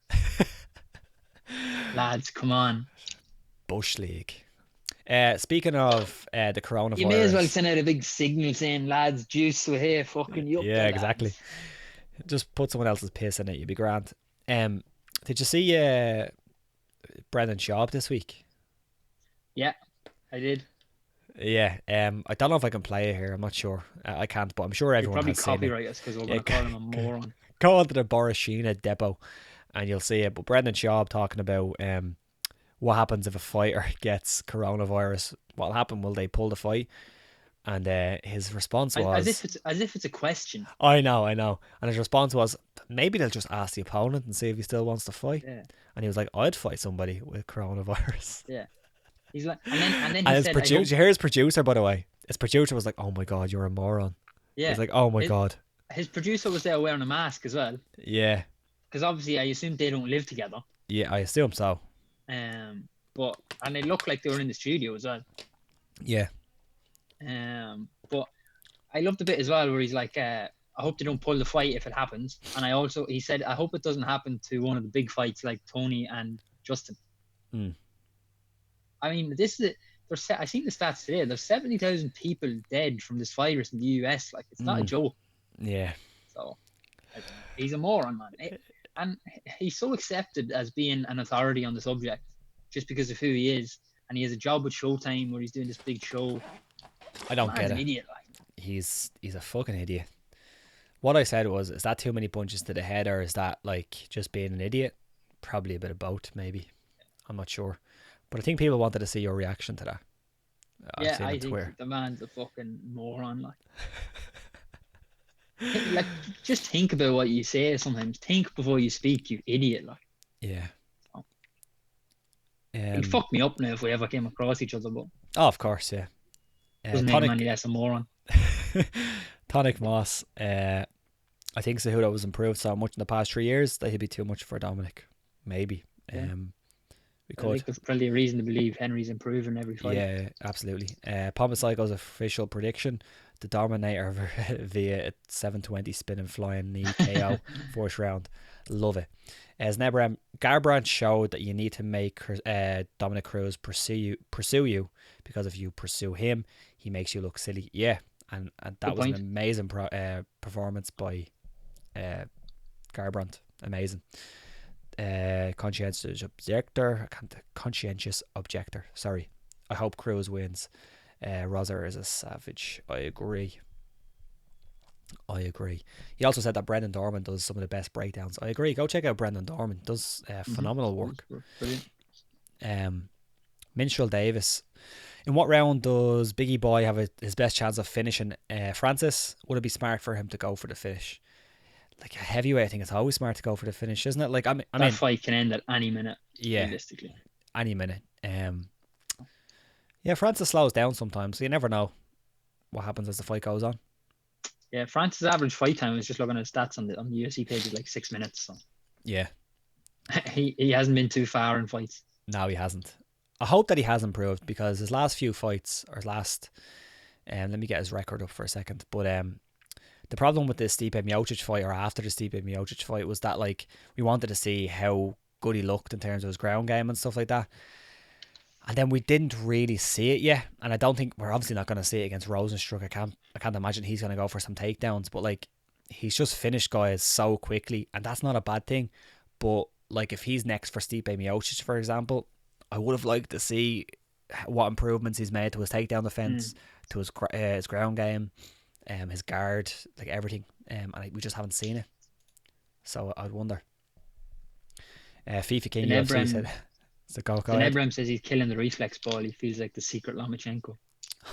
lads, come on. Bush League. Speaking of the coronavirus, you may as well send out a big signal saying, "Lads, juice, we're here, fucking you." Yeah, exactly. Just put someone else's piss in it, you'd be grand. Did you see Brendan Schaub this week? Yeah, I did. Yeah, I don't know if I can play it here. I'm not sure. I can't, but I'm sure everyone has seen it. Probably copyright us because we're going to call him a moron. Go onto the Boris Sheena depot and you'll see it. But Brendan Schaub talking about what happens if a fighter gets coronavirus. What'll happen? Will they pull the fight? And his response was as if it's a question. I know. And his response was, maybe they'll just ask the opponent and see if he still wants to fight. Yeah. And he was like, I'd fight somebody with coronavirus. Yeah. He's like, and then he and said, his producer, by the way, his producer was like, oh my god, you're a moron. Yeah. He's like, oh my god. His producer was there wearing a mask as well. Yeah. Because obviously I assume they don't live together. Yeah, I assume so. But they looked like they were in the studio as well. Yeah. But I loved the bit as well where he's like, I hope they don't pull the fight if it happens. And he said, I hope it doesn't happen to one of the big fights like Tony and Justin. Mm. I mean, this I seen the stats today. There's 70,000 people dead from this virus in the US. Like, it's not a joke. Yeah. So he's a moron, man. And he's so accepted as being an authority on the subject just because of who he is. And he has a job with Showtime where he's doing this big show. I don't get it. An idiot, like. He's a fucking idiot. What I said was, is that too many punches to the head, or is that like just being an idiot? Probably a bit of both, maybe. I'm not sure. But I think people wanted to see your reaction to that. Yeah, I think the man's a fucking moron. Like, just think about what you say sometimes. Think before you speak, you idiot. Like, yeah. So, he'd fuck me up now if we ever came across each other. But of course, yeah. Doesn't make him any less a moron. Tonic Moss. I think Cejudo was improved so much in the past 3 years that he'd be too much for Dominic. Maybe. Yeah. We could. I think there's probably a reason to believe Henry's improving every fight. Yeah, absolutely. Pomacayco's official prediction: the Dominator via a 720 spinning flying knee KO fourth round. Love it. As Garbrandt showed that you need to make Dominick Cruz pursue you, because if you pursue him, he makes you look silly. Yeah, and that was an amazing performance by Garbrandt. Amazing. Conscientious objector. Sorry. I hope Cruz wins. Rozer is a savage. I agree. He also said that Brendan Dorman does some of the best breakdowns. I agree. Go check out Brendan Dorman. Does phenomenal work. Brilliant. Minstrel Davis. In what round does Biggie Boy have his best chance of finishing Francis? Would it be smart for him to go for the finish? Like a heavyweight, I think it's always smart to go for the finish, isn't it? Like I mean, that fight can end at any minute. Yeah, realistically, any minute. Yeah, Francis slows down sometimes, so you never know what happens as the fight goes on. Yeah, Francis' average fight time, is just looking at his stats on the UFC page, is like 6 minutes. So yeah, he hasn't been too far in fights. No, he hasn't. I hope that he has improved, because his last few fights, or let me get his record up for a second. But the problem with the Stipe Miocic fight, or after the Stipe Miocic fight, was that like we wanted to see how good he looked in terms of his ground game and stuff like that. And then we didn't really see it yet. And I don't think we're obviously not going to see it against Rozenstruik. I can't imagine he's going to go for some takedowns. But like, he's just finished guys so quickly, and that's not a bad thing. But like, if he's next for Stipe Miocic, for example, I would have liked to see what improvements he's made to his takedown defense, to his ground game, his guard, like everything. And we just haven't seen it. So I'd wonder. FIFA King UFC said. Nebram says he's killing the reflex ball. He feels like the secret Lomachenko.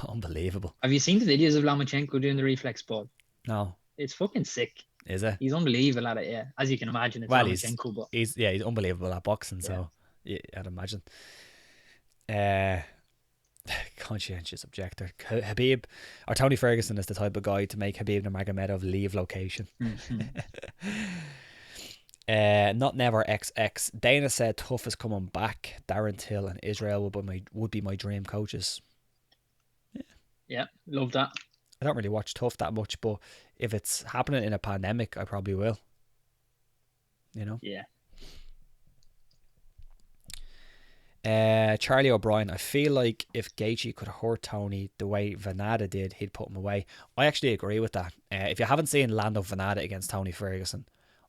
Unbelievable. Have you seen the videos of Lomachenko doing the reflex ball? No. It's fucking sick. Is it? He's unbelievable at it, yeah. As you can imagine, it's Lomachenko. But he's unbelievable at boxing, so yeah, I'd imagine. Conscientious objector. Habib, or Tony Ferguson is the type of guy to make Habib Nurmagomedov leave location. Not never XX. Dana said Tough is coming back. Darren Till and Israel would be my dream coaches. Yeah, love that. I don't really watch Tough that much, but if it's happening in a pandemic, I probably will. You know? Yeah. Charlie O'Brien, I feel like if Gaethje could hurt Tony the way Venada did, he'd put him away. I actually agree with that. If you haven't seen Lando Venada against Tony Ferguson,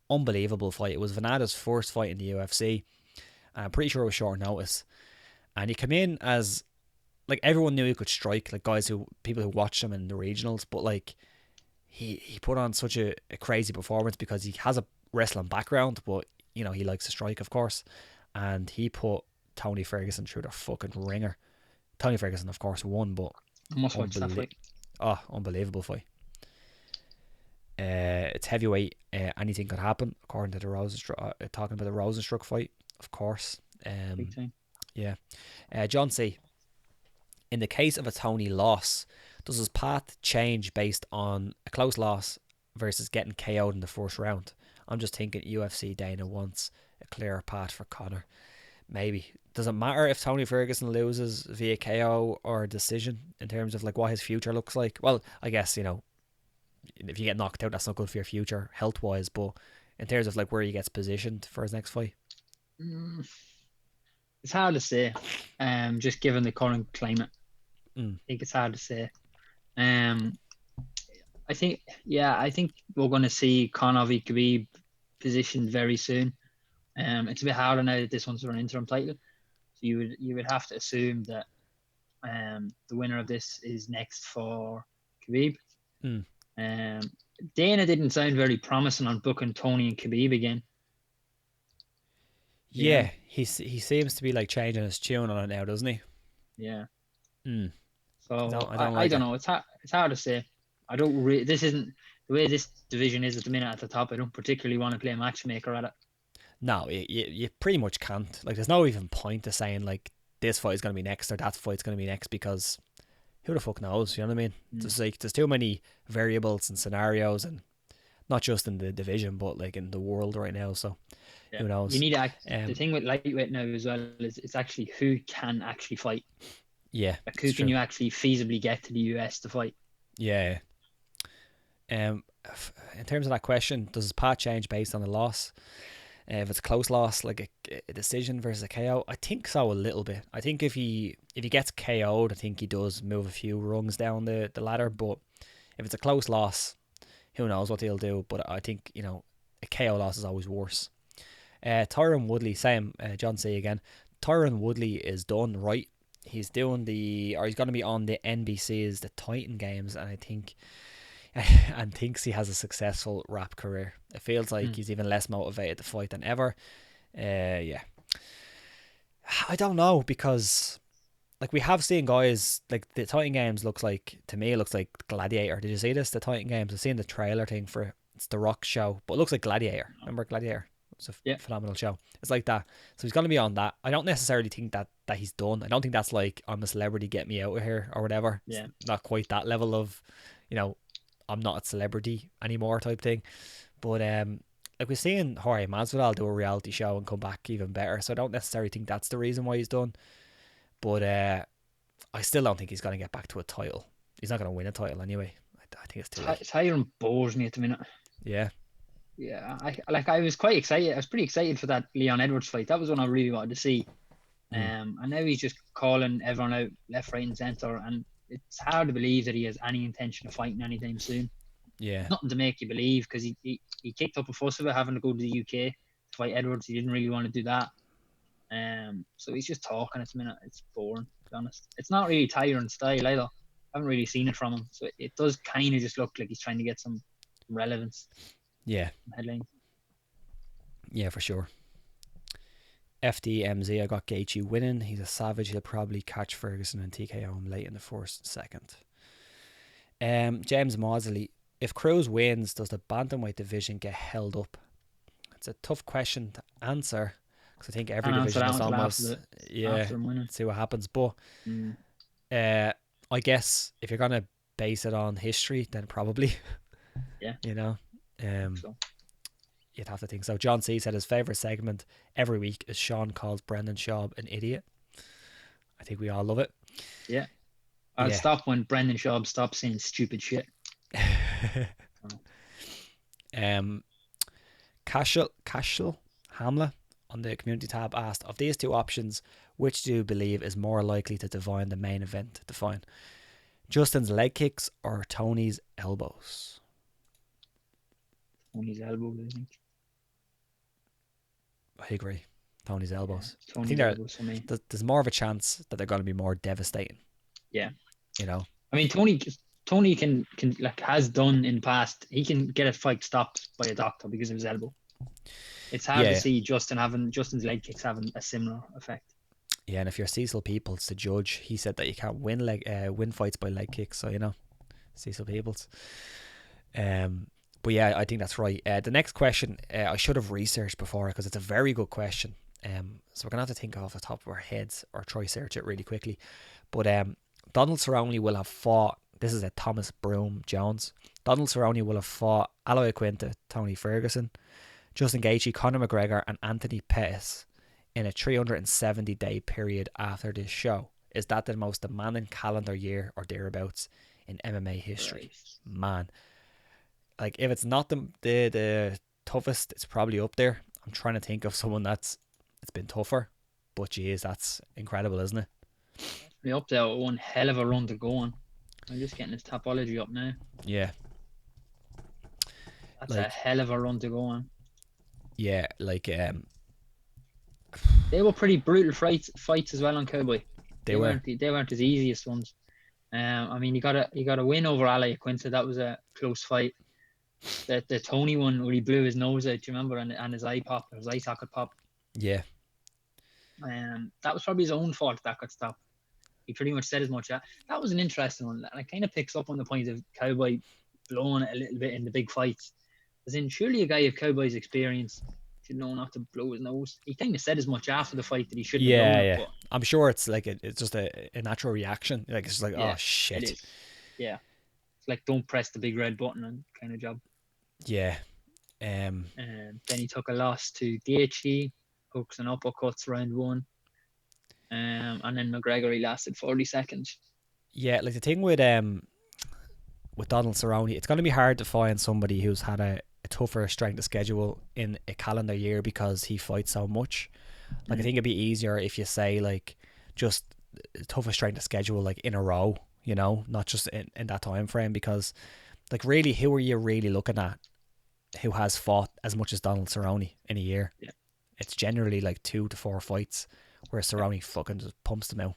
unbelievable fight. It was Venada's first fight in the UFC, and I'm pretty sure it was short notice. And he came in as, like, everyone knew he could strike, like people who watched him in the regionals, but like he put on such a crazy performance because he has a wrestling background, but you know, he likes to strike, of course, and he put Tony Ferguson through the fucking ringer. Tony Ferguson, of course, won, but unbelievable fight. It's heavyweight. Anything could happen, according to the Rozenstruik. Talking about the Rozenstruik fight, of course. Big time. Yeah. John C. In the case of a Tony loss, does his path change based on a close loss versus getting KO'd in the first round? I'm just thinking UFC Dana wants a clearer path for Conor. Maybe. Does it matter if Tony Ferguson loses via KO or decision in terms of like what his future looks like? Well, I guess, you know, if you get knocked out, that's not good for your future health wise, but in terms of like where he gets positioned for his next fight. The It's hard to say. Just given the current climate, I think it's hard to say. I think we're going to see Conor v Khabib positioned very soon. It's a bit harder now that this one's for an interim title. So you would have to assume that the winner of this is next for Khabib. Dana didn't sound very promising on booking Tony and Khabib again. Yeah, he seems to be like changing his tune on it now, doesn't he? Yeah. So I don't know. It's hard to say. I don't. This isn't the way this division is at the minute at the top. I don't particularly want to play matchmaker at it. No, you pretty much can't. Like, there's no even point to saying like this fight is going to be next or that fight's going to be next, because who the fuck knows? You know what I mean? There's too many variables and scenarios, and not just in the division but like in the world right now. So who knows? You need to the thing with lightweight now as well is it's actually who can actually fight. Yeah, like who can you actually feasibly get to the US to fight? Yeah. In terms of that question, does his path change based on the loss? If it's a close loss, like a decision versus a KO, I think so a little bit. I think if he gets KO'd, I think he does move a few rungs down the ladder. But if it's a close loss, who knows what he'll do. But I think, a KO loss is always worse. Tyron Woodley, same, John C again. Tyron Woodley is done, right? He's doing he's going to be on the NBC's The Titan Games, and I think and thinks he has a successful rap career. It feels like he's even less motivated to fight than ever. I don't know, because like we have seen guys like the Titan Games to me it looks like Gladiator. Did you see this? The Titan Games. I've seen the trailer thing for it's the Rock show, but it looks like Gladiator. Remember Gladiator? It's a phenomenal show. It's like that. So he's going to be on that. I don't necessarily think that he's done. I don't think that's like, I'm a celebrity, get me out of here or whatever. Yeah. It's not quite that level of, I'm not a celebrity anymore type thing. But like we're seeing Jorge Masvidal do a reality show and come back even better. So I don't necessarily think that's the reason why he's done. But I still don't think he's going to get back to a title. He's not going to win a title anyway. I think it's too late. Tyron bores me at the minute. Yeah. Yeah, I was quite excited. I was pretty excited for that Leon Edwards fight. That was one I really wanted to see. And now he's just calling everyone out left, right, and centre, and it's hard to believe that he has any intention of fighting anytime soon. Yeah, nothing to make you believe, because he kicked up a fuss about having to go to the UK to fight Edwards. He didn't really want to do that. So he's just talking at the minute. It's boring, to be honest. It's not really Tyron style either. I haven't really seen it from him, so it does kind of just look like he's trying to get some relevance. Yeah. Headline. Yeah, for sure. FDMZ, I got Gaethje winning. He's a savage. He'll probably catch Ferguson and TKO him late in the first and second. James Mosley, if Cruz wins, does the bantamweight division get held up? It's a tough question to answer, because I think every division is almost see what happens. But I guess if you're gonna base it on history, then probably. Yeah. You'd have to think so. John C said his favourite segment every week is Sean calls Brendan Schaub an idiot. I think we all love it. Yeah. I'll stop when Brendan Schaub stops saying stupid shit. Cashel Hamla on the community tab asked, of these two options, which do you believe is more likely to define the main event? Define Justin's leg kicks or Tony's elbows? Tony's elbows, I think. I agree. Tony's elbows. Yeah, Tony's elbows for me. There's more of a chance that they're going to be more devastating. Yeah. I mean, Tony can like has done in the past. He can get a fight stopped by a doctor because of his elbow. It's hard to see Justin's leg kicks having a similar effect. Yeah, and if you're Cecil Peoples, the judge, he said that you can't win fights by leg kicks. So Cecil Peoples. But yeah, I think that's right. The next question, I should have researched before, because it's a very good question. So we're going to have to think off the top of our heads or try search it really quickly. But Donald Cerrone will have fought, this is a Thomas Broom Jones. Donald Cerrone will have fought Aloy Quinta, Tony Ferguson, Justin Gaethje, Conor McGregor, and Anthony Pettis in a 370-day period after this show. Is that the most demanding calendar year or thereabouts in MMA history? Right. Man. Like, if it's not the toughest, it's probably up there. I'm trying to think of someone it's been tougher. But geez, that's incredible, isn't it? We're up there with one hell of a run to go on. I'm just getting his topology up now. Yeah. That's a hell of a run to go on. Yeah, they were pretty brutal fights as well on Cowboy. They weren't his easiest ones. I mean, you got a win over Ali Quinta. That was a close fight. The Tony one where he blew his nose out, do you remember? And his eye socket pop. Yeah. That was probably his own fault that got stopped. He pretty much said as much. That was an interesting one, and it kind of picks up on the point of Cowboy blowing it a little bit in the big fights. As in, surely a guy of Cowboy's experience should know not to blow his nose. He kind of said as much after the fight that he shouldn't have blown it. But I'm sure it's like it's just a natural reaction. Like it's like, oh shit. It is. Yeah. It's like, don't press the big red button and kind of job. Yeah. And then he took a loss to Gaethje, hooks and uppercuts round 1. And then Mcgregor, he lasted 40 seconds. Yeah, like the thing with Donald Cerrone, it's going to be hard to find somebody who's had a tougher strength of schedule in a calendar year because he fights so much. Like I think it'd be easier if you say like just tougher strength of schedule like in a row, you know, not just in that time frame, because like really, who are you really looking at who has fought as much as Donald Cerrone in a year? Yeah. It's generally like 2 to 4 fights where Cerrone fucking just pumps them out.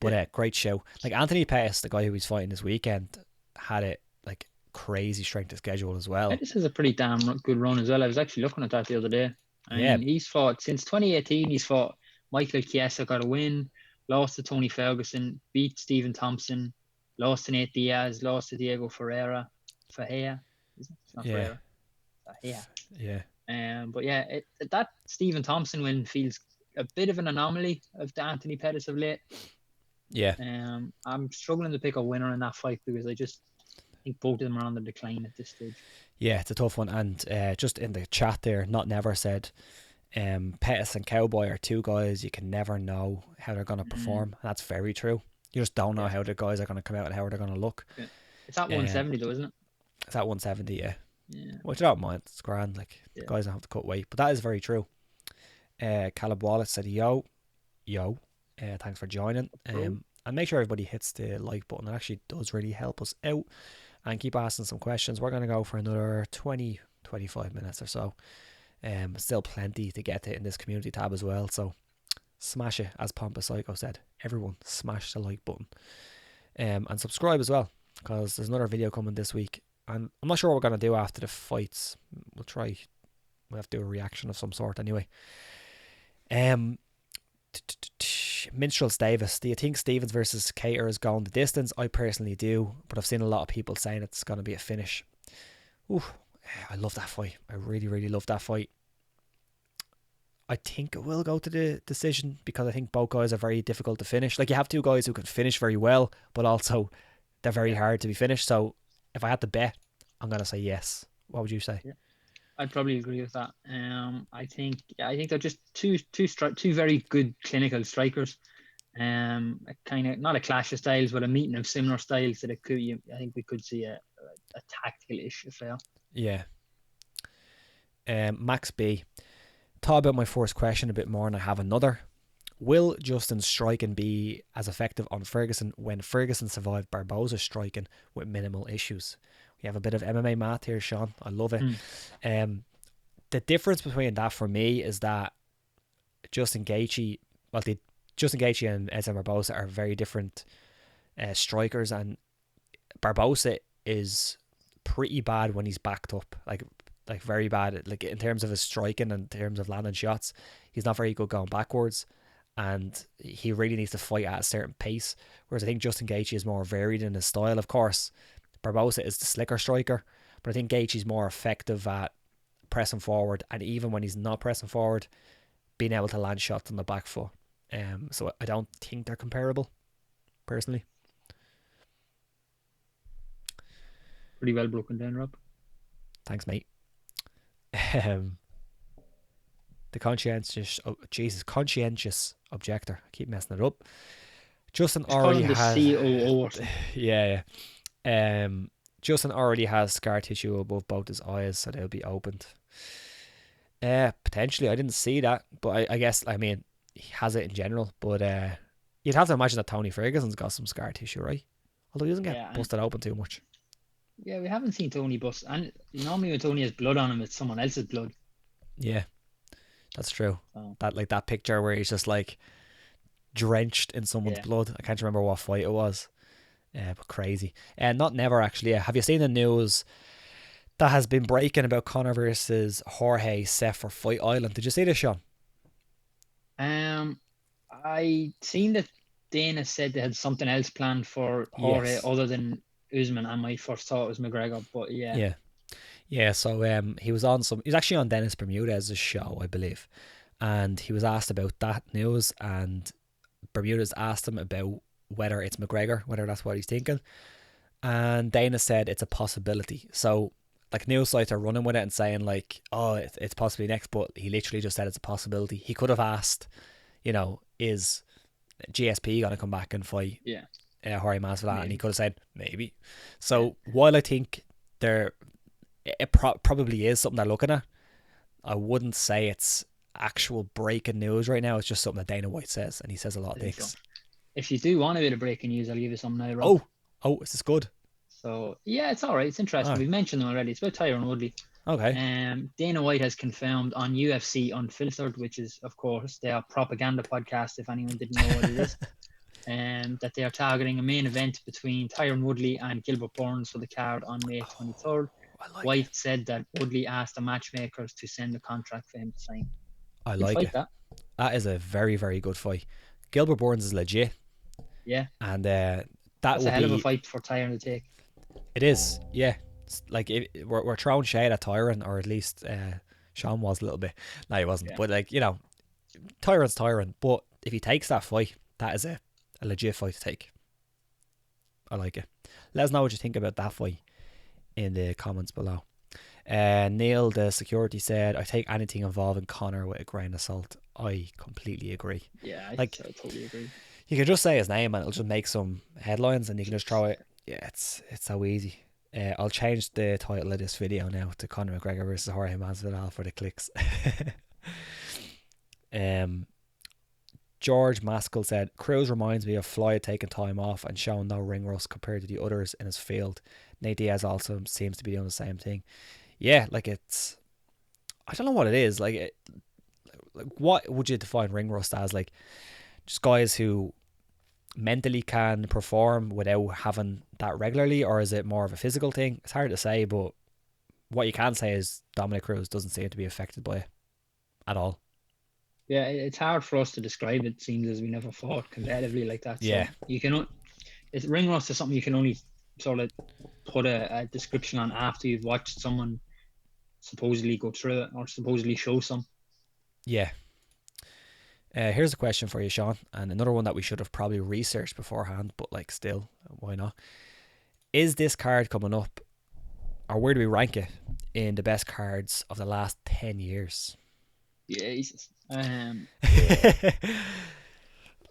But great show. Like Anthony Pettis, the guy who he's fighting this weekend, had it like crazy strength of schedule as well. This is a pretty damn good run as well. I was actually looking at that the other day. And he's fought since 2018. He's fought Michael Chiesa, got a win, lost to Tony Ferguson, beat Stephen Thompson, lost to Nate Diaz, lost to Diego Ferreira. Ferreira, isn't it? It's not Ferreira. Ferreira. Yeah. But yeah, that Stephen Thompson win feels a bit of an anomaly of the Anthony Pettis of late. Yeah. I'm struggling to pick a winner in that fight because I just think both of them are on the decline at this stage. Yeah, it's a tough one. And just in the chat there, Not Never said, Pettis and Cowboy are 2 guys you can never know how they're going to perform. And that's very true. You just don't know how the guys are going to come out and how they're going to look. Yeah. It's at 170 though, isn't it? It's at 170, yeah. Yeah. Which I don't mind. It's grand. Like, the guys don't have to cut weight. But that is very true. Caleb Wallace said, yo. Thanks for joining. And make sure everybody hits the like button. It actually does really help us out. And keep asking some questions. We're going to go for another 20-25 minutes or so. Still plenty to get to in this community tab as well. So smash it, as Pompous Psycho said. Everyone smash the like button. And subscribe as well, because there's another video coming this week. And I'm not sure what we're going to do after the fights. We'll have to do a reaction of some sort anyway. Minstrels Davis, do you think Stevens versus Cater is going the distance? I personally do, but I've seen a lot of people saying it's going to be a finish. Ooh, I love that fight. I really, really love that fight. I think it will go to the decision because I think both guys are very difficult to finish. Like, you have 2 guys who can finish very well, but also they're very hard to be finished. So if I had to bet, I'm going to say yes. What would you say? Yeah. I'd probably agree with that. I think they're just two very good clinical strikers. Kind of not a clash of styles, but a meeting of similar styles that I think we could see a tactical-ish affair. Yeah. Max B. Thought about my first question a bit more, and I have another. Will Justin's striking be as effective on Ferguson when Ferguson survived Barboza's striking with minimal issues? We have a bit of MMA math here, Sean. I love it. The difference between that for me is that Justin Gaethje and Edson Barboza are very different strikers, and Barboza is pretty bad when he's backed up, like very bad, like in terms of his striking and in terms of landing shots. He's not very good going backwards, and he really needs to fight at a certain pace, whereas I think Justin Gaethje is more varied in his style. Of course, Barboza is the slicker striker, but I think Gaethje's more effective at pressing forward, and even when he's not pressing forward, being able to land shots on the back foot. So I don't think they're comparable, personally. Pretty well broken down, Rob. Thanks, mate. The conscientious objector. I keep messing it up. Justin already has COO. Yeah. Justin already has scar tissue above both his eyes, so they'll be opened. Potentially, I didn't see that, but I guess, I mean, he has it in general. But you'd have to imagine that Tony Ferguson's got some scar tissue, right? Although he doesn't get Yeah, busted open too much. yeah, we haven't seen Tony bust, and normally when Tony has blood on him, it's someone else's blood. Yeah, that's true. So, That picture where he's just like drenched in someone's yeah. blood. I can't remember what fight it was. But crazy. And not never actually. Have you seen the news that has been breaking about Conor versus Jorge set for Fight Island? Did you see this, Sean? I seen that Dana said they had something else planned for Jorge Yes. other than Usman, and my first thought was McGregor, but yeah. Yeah. Yeah, so he was on he was actually on Dennis Bermudez's show, I believe. And he was asked about that news, and Bermudez asked him about whether it's McGregor, whether that's what he's thinking. And Dana said it's a possibility. So like news sites are running with it and saying like, oh, it's possibly next, but he literally just said it's a possibility. He could have asked, is GSP gonna come back and fight Yeah. Jorge Masvidal, and he Maybe. could have said maybe. So while I think it probably is something they're looking at, I wouldn't say it's actual breaking news right now. It's just something that Dana White says, and he says a lot I of think things. so. If you do want a bit of breaking news, I'll give you some now, Rob. Oh, is this good? So yeah, it's all right. It's interesting. Oh, We've mentioned them already. It's about Tyron Woodley. okay. Dana White has confirmed on UFC Unfiltered, which is of course their propaganda podcast. If anyone didn't know what it is, that they are targeting a main event between Tyron Woodley and Gilbert Burns for the card on May 23rd. White said that Woodley asked the matchmakers to send a contract for him to sign. I like it. That is a very, very good fight. Gilbert Burns is legit. Yeah. And that's a hell of a fight for Tyron to take. It is, yeah. Like we're throwing shade at Tyron, or at least Sean was a little bit. No, he wasn't. Yeah. But like, Tyron's Tyron. But if he takes that fight, that is a legit fight to take. I like it. Let us know what you think about that fight in the comments below. Neil, the security, said, I take anything involving Conor with a grain of salt. I completely agree. Yeah, I totally agree. You can just say his name and it'll just make some headlines, and you can just throw it. Yeah, it's so easy. I'll change the title of this video now to Conor McGregor versus Jorge Masvidal for the clicks. George Maskell said, Cruz reminds me of Floyd taking time off and showing no ring rust compared to the others in his field. Nate Diaz also seems to be doing the same thing. Yeah, like it's, I don't know what it is. Like what would you define ring rust as? Like just guys who mentally can perform without having that regularly, or is it more of a physical thing? It's hard to say, but what you can say is Dominick Cruz doesn't seem to be affected by it at all. Yeah, it's hard for us to describe it. Seems as we never fought competitively like that. So you can, it's ring rust is something you can only sort of put a description on after you've watched someone supposedly go through it or supposedly show some. Yeah. Here's a question for you, Sean, and another one that we should have probably researched beforehand, but like still, why not? Is this card coming up, or where do we rank it in the best cards of the last 10 years? Jesus.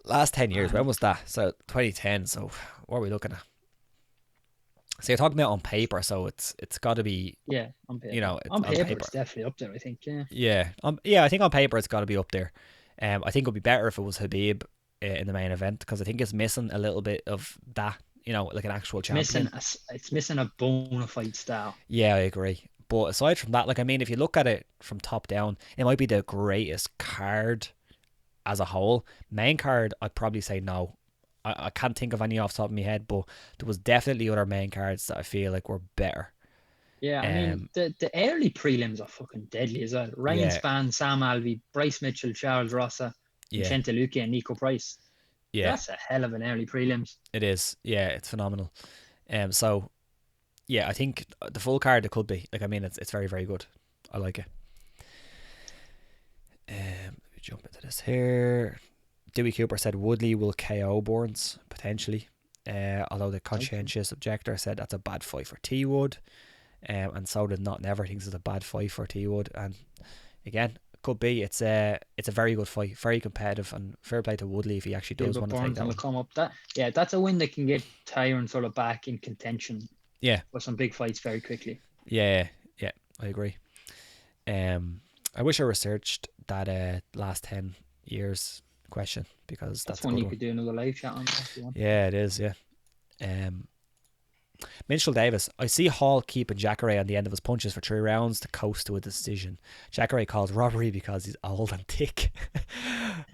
Last 10 years, when was that? So 2010, so what are we looking at? So you're talking about on paper, so it's got to be, on paper. On paper it's definitely up there, I think. I think on paper it's got to be up there. I think it would be better if it was Khabib in the main event, because I think it's missing a little bit of that, like an actual champion. It's missing a bona fide style. Yeah, I agree. But aside from that, like, I mean, if you look at it from top down, it might be the greatest card as a whole. Main card, I'd probably say no. I can't think of any off the top of my head, but there was definitely other main cards that I feel like were better. Yeah, I mean, the early prelims are fucking deadly as well. Ryan Spann, Sam Alvey, Bryce Mitchell, Charles Rossa, Vicente Luque, and Nico Price. Yeah. That's a hell of an early prelims. It is. Yeah, it's phenomenal. So, yeah, I think the full card, it could be. Like, I mean, it's very, very good. I like it. Let me jump into this here. Dewey Cooper said Woodley will KO Burns, potentially. Although the conscientious objector said that's a bad fight for T Wood. And so did Not Never thinks it's a bad fight for T Wood. And again, it could be. It's a very good fight, very competitive, and fair play to Woodley if he actually does want to take that one. Come up. That's a win that can get Tyron sort of back in contention. Yeah, for some big fights very quickly. Yeah, I agree. I wish I researched that last 10 years question, because That's that's a one good you one. could do another live chat on if you want. Yeah, it is. Yeah. Mitchell Davis. I see Hall keeping Jacare on the end of his punches for 3 rounds to coast to a decision. Jacare calls robbery because he's old and thick.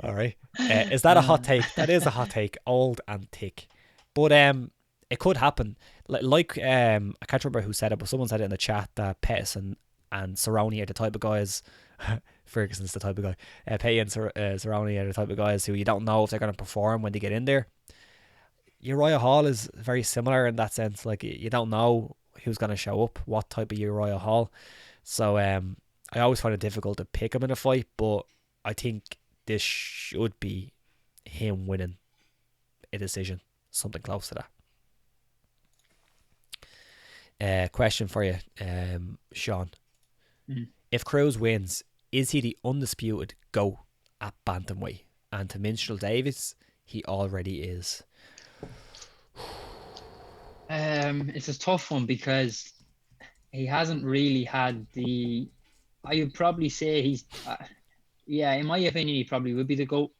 All right. Is that a hot take? That is a hot take. Old and thick. But it could happen. Like I can't remember who said it, but someone said it in the chat that Pettis and Cerrone are the type of guys. Ferguson's the type of guy. Pettis and Cerrone are the type of guys who you don't know if they're going to perform when they get in there. Uriah Hall is very similar in that sense. Like, you don't know who's going to show up, what type of Uriah Hall. So I always find it difficult to pick him in a fight, but I think this should be him winning a decision, something close to that. Question for you, Sean. If Cruz wins, is he the undisputed GOAT at bantamweight? And to Mitchell Davis, he already is. It's a tough one because he hasn't really had the. I would probably say he's. Yeah, in my opinion, he probably would be the GOAT.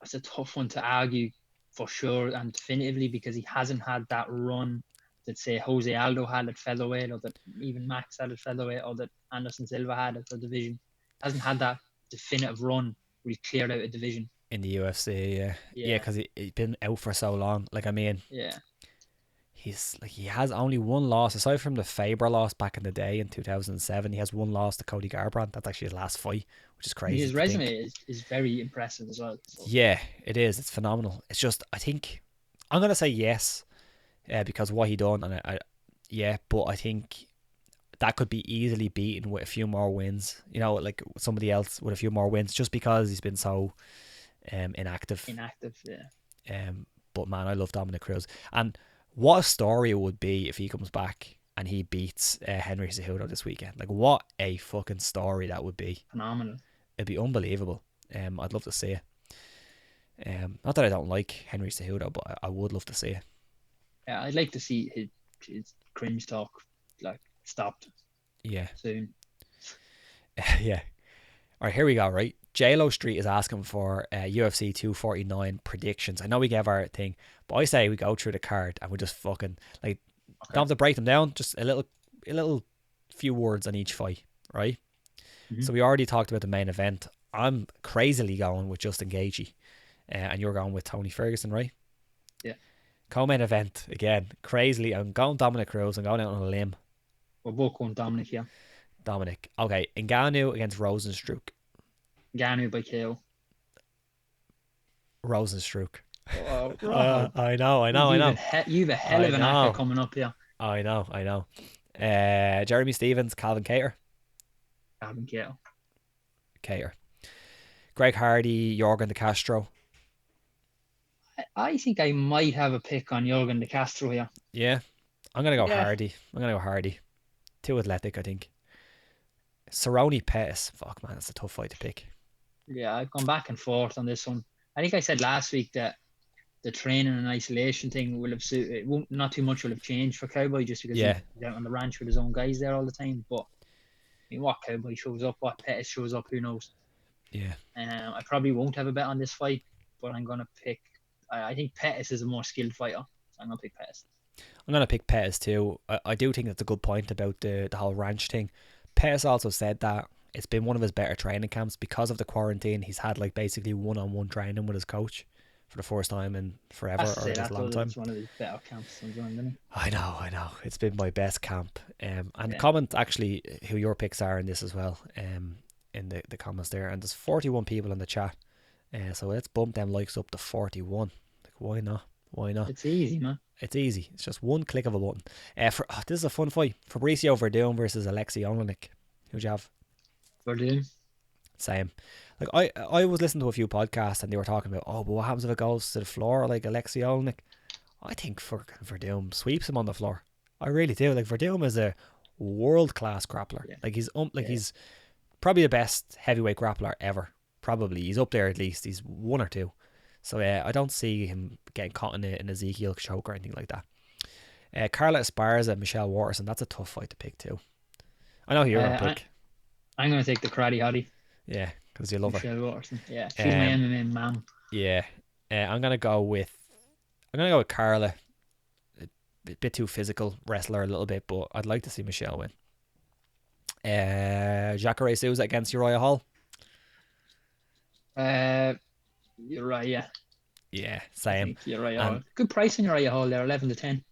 It's a tough one to argue for sure and definitively because he hasn't had that run that, say, Jose Aldo had at featherweight, or that even Max had at featherweight, or that Anderson Silva had at the division. Hasn't had that definitive run where he cleared out a division. In the UFC, yeah, because he's been out for so long. Like, I mean, yeah, he has only one loss aside from the Faber loss back in the day in 2007. He has one loss to Cody Garbrandt. That's actually his last fight, which is crazy. His resume is very impressive as well. So. Yeah, it is. It's phenomenal. It's just, I think I'm gonna say yes, because what he done, and but I think that could be easily beaten with a few more wins. You know, like somebody else with a few more wins, just because he's been so inactive. Yeah. But man, I love Dominick Cruz, and what a story it would be if he comes back and he beats Henry Cejudo this weekend. Like, what a fucking story that would be. Phenomenal. It'd be unbelievable. I'd love to see it. Not that I don't like Henry Cejudo, but I would love to see it. Yeah, I'd like to see his cringe talk like stopped. Yeah. Soon. Yeah. All right, here we go, right? JLo Street is asking for UFC 249 predictions. I know we gave our thing, but I say we go through the card and we just fucking, like, don't have to break them down, just a little few words on each fight, right? Mm-hmm. So we already talked about the main event. I'm crazily going with Justin Gaethje, and you're going with Tony Ferguson, right? Yeah. Co-main event, again, crazily. I'm going Dominick Cruz. I'm going out on a limb. We're both going Dominic, yeah. Dominic. Okay, Ngannou against Rozenstruik. Ngannou by KO. Rozenstruik. Oh, I know. You've a hell of an actor coming up here. I know. Jeremy Stevens, Calvin Kattar. Calvin Kattar. Greg Hardy, Jorgen De Castro. I think I might have a pick on Jorgen De Castro here. Yeah. I'm going to go Hardy. Too athletic, I think. Cerrone Pettis. Fuck, man, that's a tough fight to pick. Yeah, I've gone back and forth on this one. I think I said last week that the training and isolation thing will have suited. Not too much will have changed for Cowboy just because he's out on the ranch with his own guys there all the time. But I mean, what Cowboy shows up, what Pettis shows up, who knows? Yeah. I probably won't have a bet on this fight, but I'm gonna pick. I think Pettis is a more skilled fighter, so I'm gonna pick Pettis. I'm gonna pick Pettis too. I do think that's a good point about the whole ranch thing. Pettis also said that it's been one of his better training camps because of the quarantine. He's had like basically one-on-one training with his coach for the first time in forever, or a long time. It's one of his better camps. I know. It's been my best camp. Comment actually who your picks are in this as well. In the comments there, and there's 41 people in the chat. So let's bump them likes up to 41. Like, why not? It's easy, man. It's easy. It's just one click of a button. This is a fun fight. Fabricio Verdum versus Alexei Olenek. Who'd you have? Verdum. Same. Like, I was listening to a few podcasts and they were talking about, but what happens if it goes to the floor like Alexei Olenek? I think Verdum sweeps him on the floor. I really do. Like, Verdum is a world class grappler. Yeah. Like, he's probably the best heavyweight grappler ever. Probably. He's up there at least. He's one or two. So I don't see him getting caught in an Ezekiel choke or anything like that. Carla Esparza, Michelle Waterson. That's a tough fight to pick too. I know who you're going to pick. I'm going to take the karate hottie. Yeah, because you love Michelle Waterson. Yeah, she's my MMA mom. Yeah. I'm gonna go with Carla. A bit too physical wrestler a little bit, but I'd like to see Michelle win. Jacare Souza against Uriah Hall. You're right. Yeah, Yeah, I same. think Uriah Hall. And Good price on Uriah Hall there, 11-10.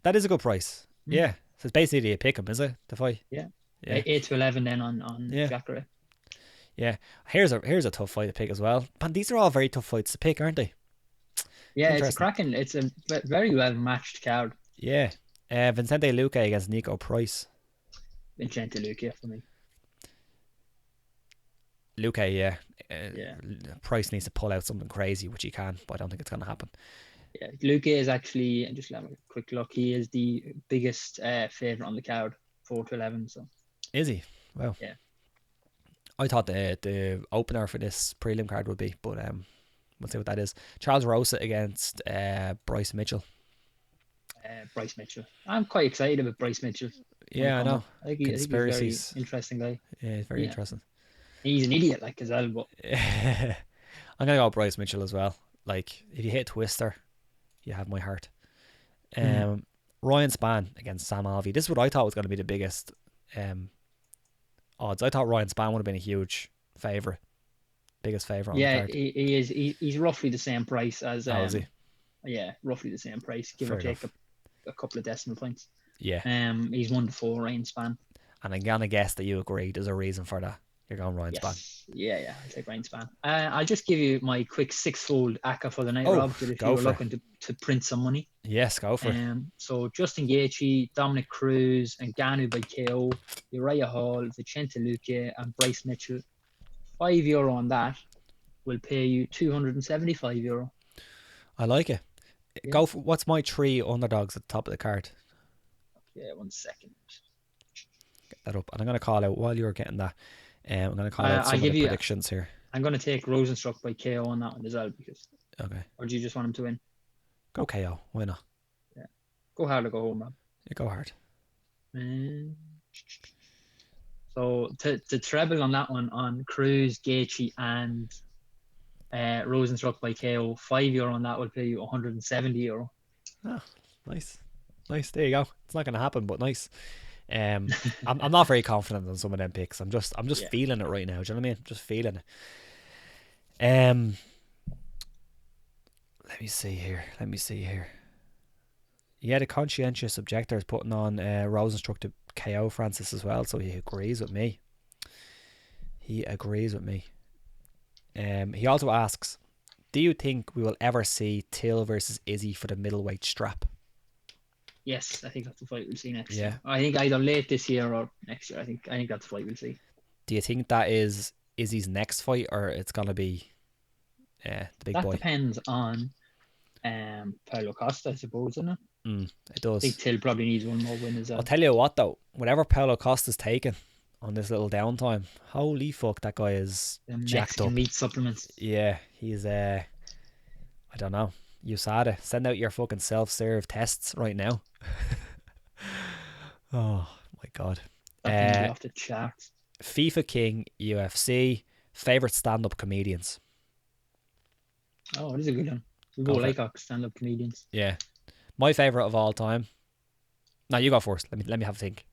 that is a good price. Mm. Yeah. So it's basically a pick 'em, is it? The fight. Yeah. Yeah. 8-11 then on Yeah. Jacare. Yeah. Here's a tough fight to pick as well. Man, these are all very tough fights to pick, aren't they? Yeah, Interesting. it's a very well matched card. Yeah. Vincente Luque against Nico Price. Vincente Luque for me. Luque, yeah. Yeah. Price needs to pull out something crazy, which he can, but I don't think it's going to happen. Yeah, Luque is actually, just have a quick look, he is the biggest favourite on the card, 4-11. So Is he? Well, yeah. I thought the opener for this prelim card would be, but we'll see what that is. Charles Rosa against Bryce Mitchell. Bryce Mitchell. I'm quite excited about Bryce Mitchell. Yeah, I know. I think he's a very interesting guy. Yeah, he's very interesting. He's an idiot, like, as well, but I'm gonna go with Bryce Mitchell as well. Like, if you hit Twister, you have my heart. Ryan Spann against Sam Alvey. This is what I thought was going to be the biggest odds. I thought Ryan Spann would have been a huge favourite, biggest favourite on the card. He is. He's roughly the same price as. Is he? Yeah, roughly the same price, give or take a couple of decimal points. Yeah. He's 1-4, Ryan Spann. And I'm gonna guess that you agree. There's a reason for that. You're going Ryan Spann. Yeah, I'll take Ryan Spann. I'll just give you my quick 6-fold ACCA for the night, Rob, if you were looking to print some money. Yes, go for it. So Justin Gaethje, Dominick Cruz, Ngannou by KO, Uriah Hall, Vicente Luque, and Bryce Mitchell. €5 on that will pay you €275. I like it. Yeah. Go for what's my 3 underdogs at the top of the card? Yeah, 1 second. Get that up. And I'm going to call out while you're getting that. I'm going to call out some of the predictions here. I'm going to take Rozenstruik by KO on that one as well. Okay. Or do you just want him to win? Go KO. Why not? Yeah. Go hard or go home, man. Yeah, go hard. So to treble on that one on Cruz, Gaethje, and Rozenstruik by KO, €5 on that will pay you €170. Oh, nice. There you go. It's not going to happen, but nice. I'm not very confident on some of them picks. I'm just feeling it right now. Do you know what I mean? Just feeling it. Let me see here. Yeah, the conscientious objector is putting on Rozenstruik to KO Francis as well, so he agrees with me. He also asks, do you think we will ever see Till versus Izzy for the middleweight strap? Yes, I think that's the fight we'll see next. Yeah. I think either late this year or next year. I think that's the fight we'll see. Do you think that is Izzy's next fight, or it's gonna be the big boy? That depends on Paulo Costa, I suppose, isn't it? It does. I think Till probably needs one more win as well. I'll tell you what though, whatever Paulo Costa's taken on this little downtime, holy fuck, that guy is jacked up. Meat supplements. Yeah, he's I don't know. USADA, send out your fucking self-serve tests right now. Oh my god. Off the charts. FIFA King UFC favorite stand-up comedians. Oh, this is a good one. We both like our stand-up comedians. Yeah, my favorite of all time. Now you go first. Let me have a think.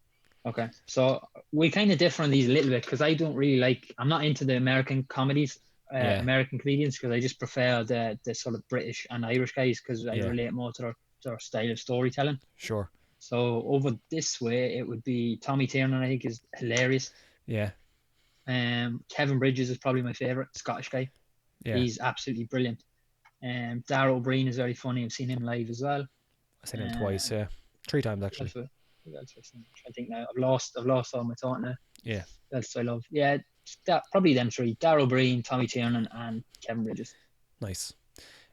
Okay, so we kind of differ on these a little bit because I don't really like. I'm not into the American comedies. American comedians because I just prefer the sort of British and Irish guys because I relate more to their style of storytelling. Sure. So over this way, it would be Tommy Tiernan. I think is hilarious. Yeah. Kevin Bridges is probably my favorite Scottish guy. Yeah. He's absolutely brilliant. Darragh O'Brien is very funny. I've seen him live as well. I've seen him twice. Yeah, 3 times actually. I think now I've lost all my thought now. Yeah. That's what I love. Yeah. That probably them 3: Darragh O'Brien, Tommy Tiernan, and Kevin Bridges. Nice.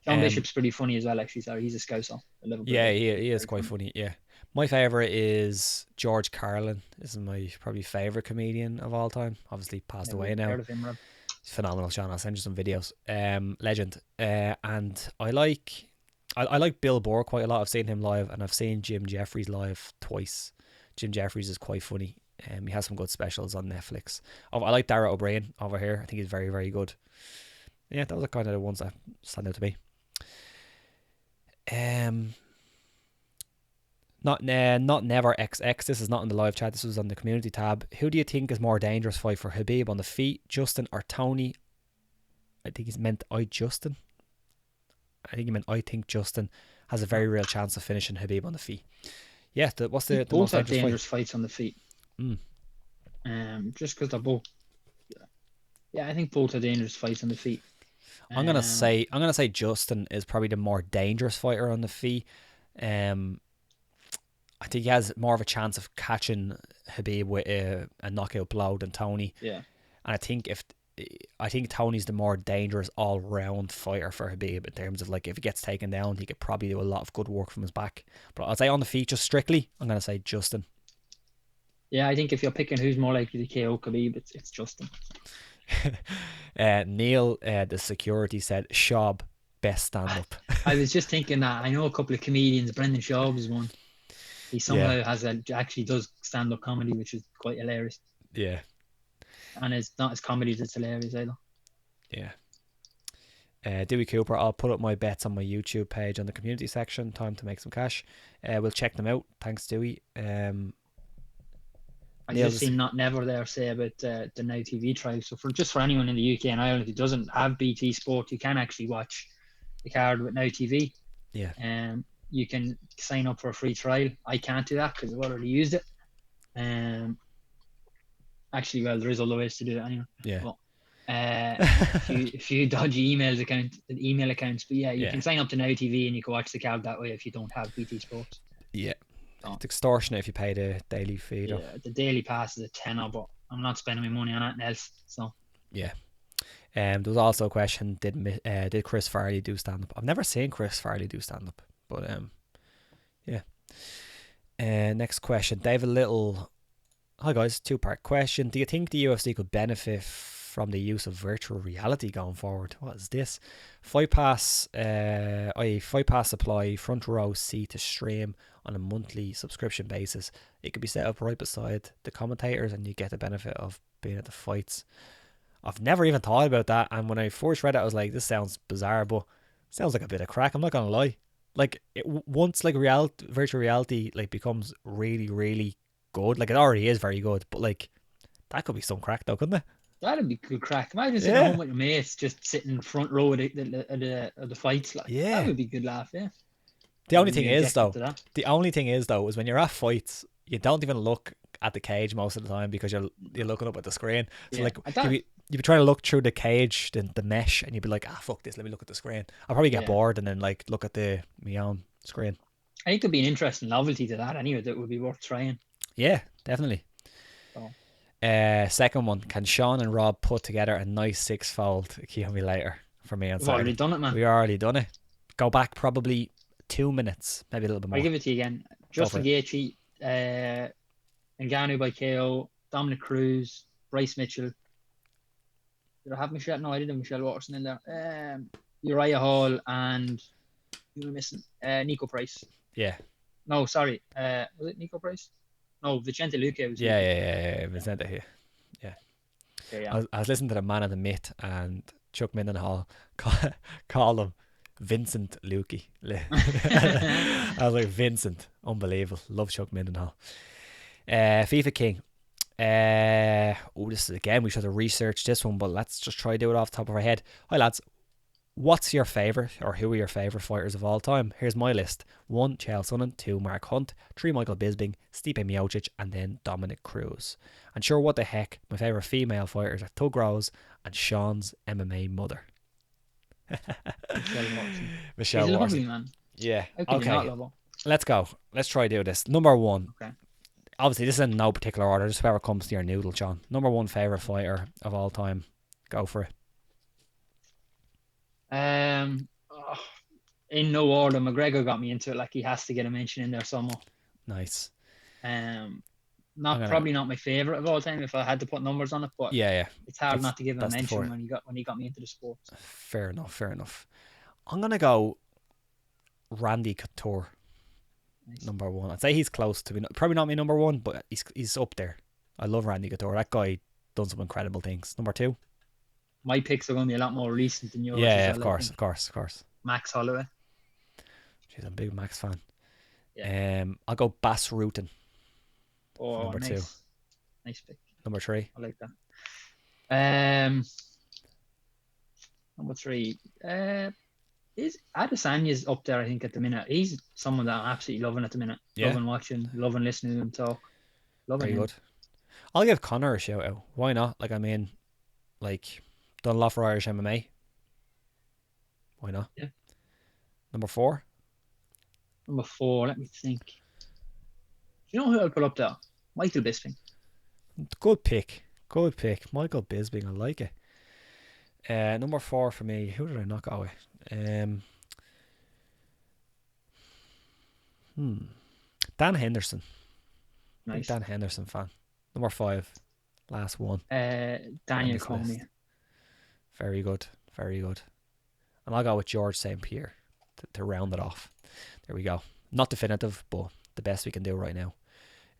John Bishop's pretty funny as well, actually. Sorry, he's a Scouser. Yeah, he is quite funny. Yeah, my favorite is George Carlin. This is my probably favorite comedian of all time. Obviously passed away now. Heard of him, Rob. He's phenomenal, Sean. I'll send you some videos. Legend. And I like Bill Burr quite a lot. I've seen him live, and I've seen Jim Jeffries live twice. Jim Jeffries is quite funny. He has some good specials on Netflix. I like Darragh O'Brien over here. I think he's very, very good. Yeah, those are kind of the ones that stand out to me. Not Never XX. This is not in the live chat. This was on the community tab. Who do you think is more dangerous fight for Khabib on the feet, Justin or Tony? I think he's meant Justin. I think he meant I think Justin has a very real chance of finishing Khabib on the feet. Yeah, what's the both most have dangerous dangerous fights on the feet. Just because they're both. Yeah, I think both are dangerous fights on the feet. I'm gonna say Justin is probably the more dangerous fighter on the feet. I think he has more of a chance of catching Khabib with a knockout blow than Tony. Yeah. And I think Tony's the more dangerous all round fighter for Khabib in terms of like if he gets taken down, he could probably do a lot of good work from his back. But I'd say on the feet, just strictly, I'm gonna say Justin. Yeah, I think if you're picking who's more likely to KO Khabib, it's Justin. Neil, the security said Schaub best stand up. I was just thinking that I know a couple of comedians. Brendan Schaub is one. He somehow actually does stand up comedy, which is quite hilarious. Yeah. And it's not as comedy that's hilarious either. Yeah. Dewey Cooper, I'll put up my bets on my YouTube page on the community section. Time to make some cash. We'll check them out. Thanks, Dewey. I just seen Not Never there say about the Now TV trial. So for anyone in the UK and Ireland who doesn't have BT Sport, you can actually watch the card with Now TV. Yeah. You can sign up for a free trial. I can't do that because I've already used it. Actually, well, there is other ways to do it anyway. Yeah. But, a few dodgy email accounts, but you can sign up to Now TV and you can watch the card that way if you don't have BT Sports. Yeah. It's extortionate if you pay the daily fee. Yeah, the daily pass is a tenner, but I'm not spending my money on anything else. So yeah. There was also a question: Did Chris Farley do stand up? I've never seen Chris Farley do stand up, but yeah. Next question, David Little. Hi guys, 2-part question. Do you think the UFC could benefit from the use of virtual reality going forward? What is this? Fight Pass supply front row seat to stream on a monthly subscription basis. It could be set up right beside the commentators and you get the benefit of being at the fights. I've never even thought about that, and when I first read it I was like, this sounds bizarre, but it sounds like a bit of crack. I'm not gonna lie. Like once like virtual reality like becomes really, really good, like it already is very good, but like that could be some crack though, couldn't it? That'd be good crack. Imagine sitting home with your mates, just sitting front row of the fights. Like, that would be a good laugh. Yeah. The only thing is though, is when you're at fights, you don't even look at the cage most of the time because you're looking up at the screen. So like you'd be trying to look through the cage, the mesh, and you'd be like, fuck this, let me look at the screen. I'll probably get bored and then like look at my own screen. I think there'd be an interesting novelty to that anyway that would be worth trying. Yeah, definitely. Second one, can Sean and Rob put together a nice 6-fold Kill Me Later for me on Saturday? We've already done it, man. We already done it. Go back probably 2 minutes, maybe a little bit more. I'll give it to you again. Justin Gaethje, Ngannou by KO, Dominick Cruz, Bryce Mitchell. Did I have Michelle? No, I didn't have Michelle Watterson in there. Uriah Hall and who am I missing? Nico Price. Yeah. No, sorry. Was it Nico Price? No, Vicente Luque was. Yeah. Vicente here. Yeah. I was listening to the Man of the Myth and Chuck Mindenhall call him Vincent Luque. I was like, Vincent, unbelievable. Love Chuck Mindenhall. FIFA King. This is again, we should have researched this one, but let's just try to do it off the top of our head. Hi lads, what's your favourite, or who are your favourite fighters of all time? Here's my list: 1, Chael Sonnen; 2, Mark Hunt; 3, Michael Bisping; Stipe Miocic; and then Dominick Cruz. And sure, what the heck, my favourite female fighters are Tug Rose and Sean's MMA mother. Michelle Watson. Lovely, man. Yeah. Okay. Let's go. Let's try to do this. Number 1. Okay. Obviously, this is in no particular order. Just whoever comes to your noodle, John. Number 1 favourite fighter of all time. Go for it. In no order. McGregor got me into it. Like, he has to get a mention in there somewhere. Nice. Probably not my favourite of all time if I had to put numbers on it, but it's hard not to give him a mention when he got me into the sport. Fair enough. I'm gonna go Randy Couture. Nice. Number 1. I'd say he's close to me. Probably not my number 1, but he's up there. I love Randy Couture. That guy done some incredible things. Number 2. my picks are going to be a lot more recent than yours. Yeah, as of well, I course, think. of course, of course. Max Holloway. Jeez, I'm a big Max fan. Yeah. I'll go Bas Rutten. Oh, Number nice. 2. Nice pick. Number 3. I like that. Number 3. Is Adesanya's up there, I think, at the minute. He's someone that I'm absolutely loving at the minute. Yeah. Loving watching, loving listening to him talk. Loving Very him. good. I'll give Conor a shout out. Why not? Like, I mean, like, done a lot for Irish MMA. Why not? Yeah. Number 4. Number 4, let me think. Do you know who I'll put up there? Michael Bisping. Good pick. Good pick. Michael Bisping, I like it. Number 4 for me. Who did I not go with? Dan Henderson. Nice. Big Dan Henderson fan. Number 5. Last one. Daniel Cormier. Very good. Very good. And I'll go with George St. Pierre to round it off. There we go. Not definitive, but the best we can do right now.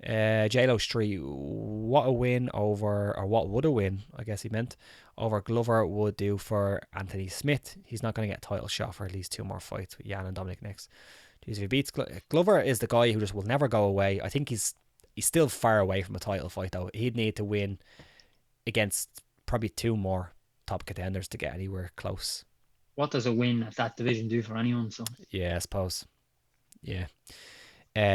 JLo Street, what a win over, or what would a win, I guess he meant, over Glover would do for Anthony Smith. He's not going to get a title shot for at least 2 more fights with Jan and Dominic next. Jeez, if he beats Glover is the guy who just will never go away. I think he's still far away from a title fight though. He'd need to win against probably 2 more top contenders to get anywhere close. What does a win at that division do for anyone? So yeah, I suppose. Yeah.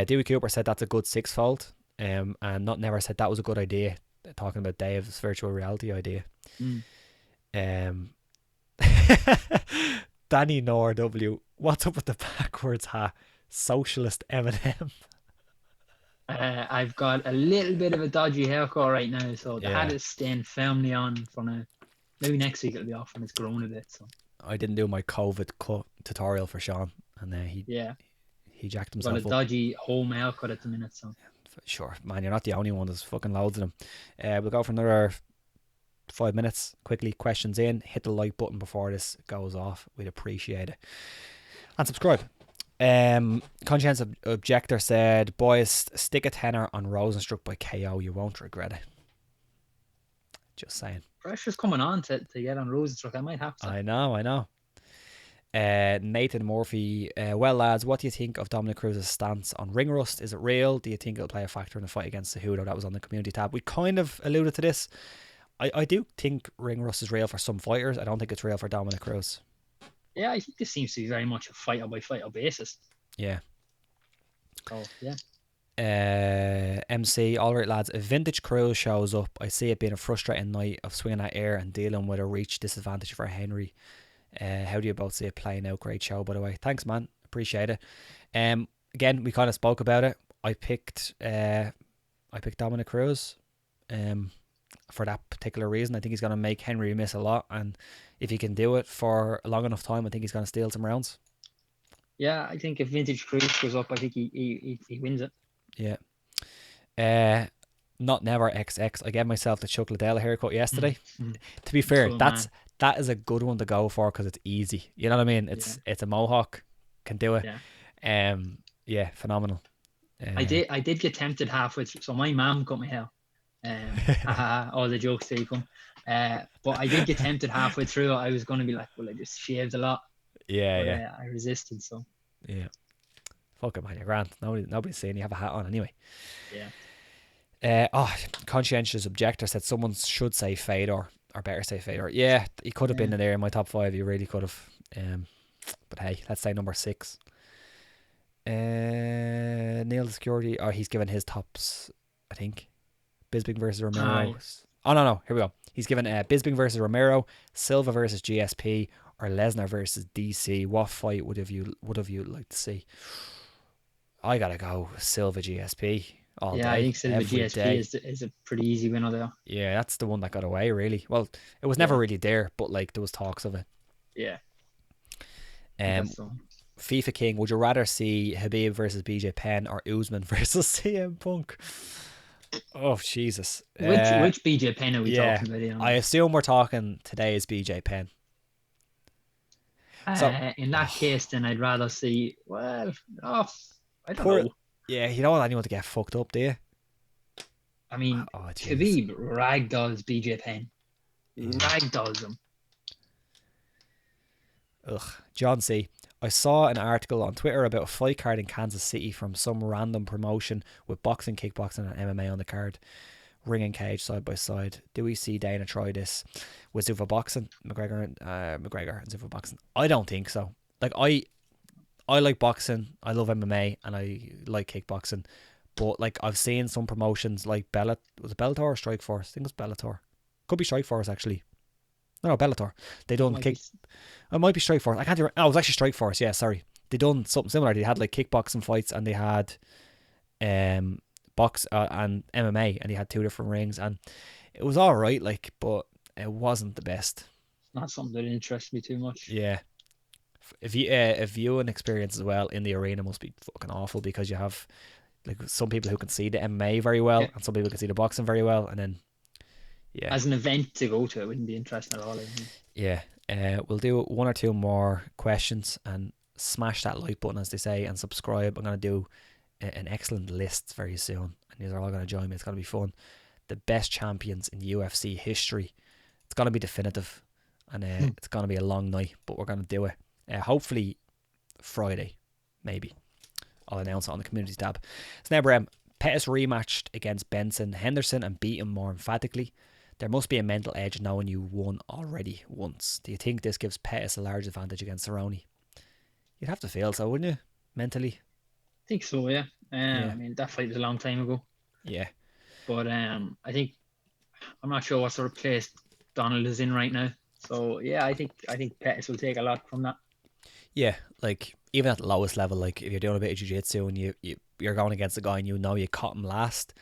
Dewey Cooper said that's a good 6-fold. And Not Never said that was a good idea. Talking about Dave's virtual reality idea. Danny Nor W. What's up with the backwards hat? Socialist Eminem. I've got a little bit of a dodgy haircut right now, so the hat is staying firmly on for now. Maybe next week it'll be off when it's grown a bit. So I didn't do my COVID cut tutorial for Sean, and he jacked himself up. Got a dodgy home haircut at the minute, so sure, man, you're not the only one. There's fucking loads of them. We'll go for another 5 minutes. Quickly, questions in. Hit the like button before this goes off. We'd appreciate it. And subscribe. Conscientious Objector said, boys, stick a tenner on Rozenstruik by KO. You won't regret it. Just saying. Pressure's coming on to get on Rozenstruik. I might have to. I know. Nathan Murphy, well lads, what do you think of Dominick Cruz's stance on ring rust? Is it real? Do you think it'll play a factor in the fight against Cejudo? That was on the community tab. We kind of alluded to this. I do think ring rust is real for some fighters. I don't think it's real for Dominick Cruz. Yeah, I think this seems to be very much a fighter by fighter basis. Yeah. Oh, yeah. MC, alright lads, if Vintage Cruz shows up, I see it being a frustrating night of swinging that air and dealing with a reach disadvantage for Henry. How do you both see it playing out? Great show, by the way. Thanks, man. Appreciate it. Again, we kind of spoke about it. I picked Dominick Cruz for that particular reason. I think he's going to make Henry miss a lot, and if he can do it for a long enough time, I think he's going to steal some rounds. Yeah, I think if Vintage Cruz goes up, I think he wins it. Yeah. Not Never XX. I gave myself the Chuck Liddell haircut yesterday. To be fair, that is a good one to go for because it's easy. You know what I mean? It's a mohawk, can do it. Yeah, phenomenal. I did get tempted halfway through. So my mum cut my hair. All the jokes they come. But I did get tempted halfway through. I was going to be like, well, I just shaved a lot. Yeah. I resisted. So yeah. Fuck it, man, you're grand. Nobody's saying you have a hat on anyway. Yeah. Conscientious Objector said someone should say Fedor, or better say Fedor. Yeah, he could have been in there in my top 5. He really could have. But hey, let's say number 6. Neil the Security. Oh, he's given his tops, I think. Bisping versus Romero. Oh no, here we go. He's given Bisping versus Romero, Silva versus GSP, or Lesnar versus DC. What fight would have you like to see? I gotta go Silva GSP all day. I think Silva GSP is a pretty easy winner there. Yeah, that's the one that got away, really. Well, it was never really there, but like there was talks of it. Yeah. FIFA King, would you rather see Habib versus BJ Penn or Usman versus CM Punk? Oh, Jesus. Which BJ Penn are we talking about here? I assume we're talking today's BJ Penn. In that case, then I'd rather see, I don't know. Yeah, you don't want anyone to get fucked up, do you? I mean, Khabib ragdolls BJ Penn. Ragdolls him. Ugh. John C. I saw an article on Twitter about a fight card in Kansas City from some random promotion with boxing, kickboxing, and MMA on the card. Ring and cage side by side. Do we see Dana try this with Zuffa boxing, McGregor and Zuffa boxing? I don't think so. Like I like boxing. I love MMA, and I like kickboxing. But like I've seen some promotions like was it Bellator or Strikeforce? I think it was Bellator. Could be Strikeforce actually. No, Bellator. They done kick. It might be Strikeforce. I can't remember. Oh, it was actually Strikeforce. Yeah, sorry. They done something similar. They had like kickboxing fights, and they had box and MMA, and they had two different rings, and it was all right. Like, but it wasn't the best. Not something that interests me too much. Yeah. If viewing experience as well in the arena must be fucking awful, because you have like some people who can see the MMA very well, and some people can see the boxing very well, and then as an event to go to, it wouldn't be interesting at all. Yeah. We'll do one or two more questions and smash that like button, as they say, and subscribe. I'm going to do an excellent list very soon, and these are all going to join me. It's going to be fun. The best champions in UFC history. It's going to be definitive, and it's going to be a long night, but we're going to do it. Hopefully Friday, maybe. I'll announce it on the community tab. So now, Bram, Pettis rematched against Benson Henderson and beat him more emphatically. There must be a mental edge knowing you won already once. Do you think this gives Pettis a large advantage against Cerrone? You'd have to feel so, wouldn't you? Mentally? I think so, yeah. I mean, that fight was a long time ago. Yeah. But I think, I'm not sure what sort of place Donald is in right now. So, yeah, I think Pettis will take a lot from that. Yeah, like, even at the lowest level, like, if you're doing a bit of jiu-jitsu and you're going against a guy and you know you caught him last,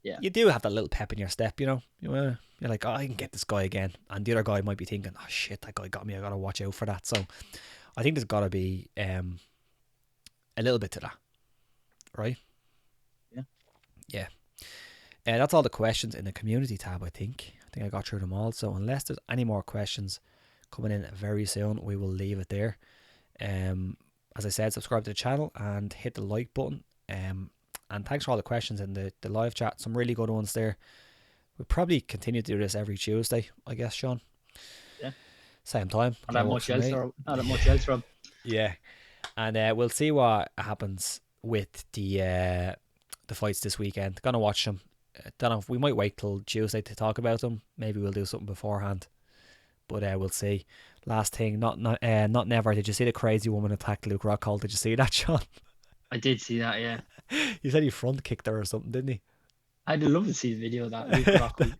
you do have that little pep in your step, you know? You're like, oh, I can get this guy again. And the other guy might be thinking, oh, shit, that guy got me. I got to watch out for that. So I think there's got to be a little bit to that. Right? Yeah. Yeah. That's all the questions in the community tab, I think. I think I got through them all. So unless there's any more questions coming in very soon, we will leave it there. As I said, subscribe to the channel and hit the like button. And thanks for all the questions in the live chat. Some really good ones there. We'll probably continue to do this every Tuesday, I guess, Sean. Yeah. Same time. Not that much else, Rob. Yeah. And we'll see what happens with the fights this weekend. Gonna watch them. Don't know if we might wait till Tuesday to talk about them. Maybe we'll do something beforehand. But we'll see. Last thing, not never. Did you see the crazy woman attack Luke Rockhold? Did you see that, Sean? I did see that, yeah. He said he front kicked her or something, didn't he? I'd love to see the video of that. Luke Rockhold.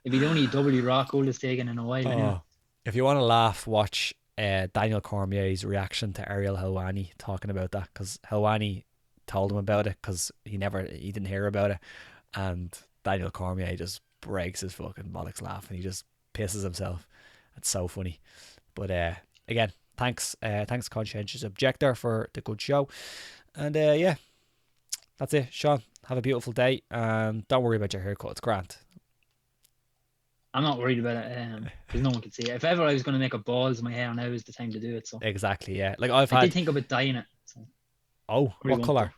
It'd be the only W Rockhold has taken in a while. Anyway. If you want to laugh, watch Daniel Cormier's reaction to Ariel Helwani talking about that, because Helwani told him about it because he didn't hear about it, and Daniel Cormier just breaks his fucking bollocks laughing. He just pisses himself. It's so funny. But again, thanks Conscientious Objector for the good show. And yeah, that's it. Sean, have a beautiful day, and don't worry about your haircut. It's grand. I'm not worried about it because no one can see it. If ever I was going to make a balls of my hair, now is the time to do it. So exactly, yeah. Like I did think about dyeing it. So. Oh, what colour?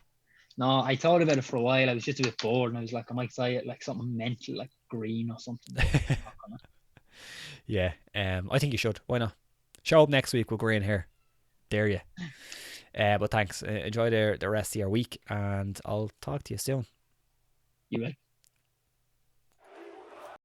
No, I thought about it for a while. I was just a bit bored, and I was like, I might dye it like something mental, like green or something. Yeah, I think you should. Why not? Show up next week with green hair. Dare you? But thanks. Enjoy the rest of your week, and I'll talk to you soon. You will.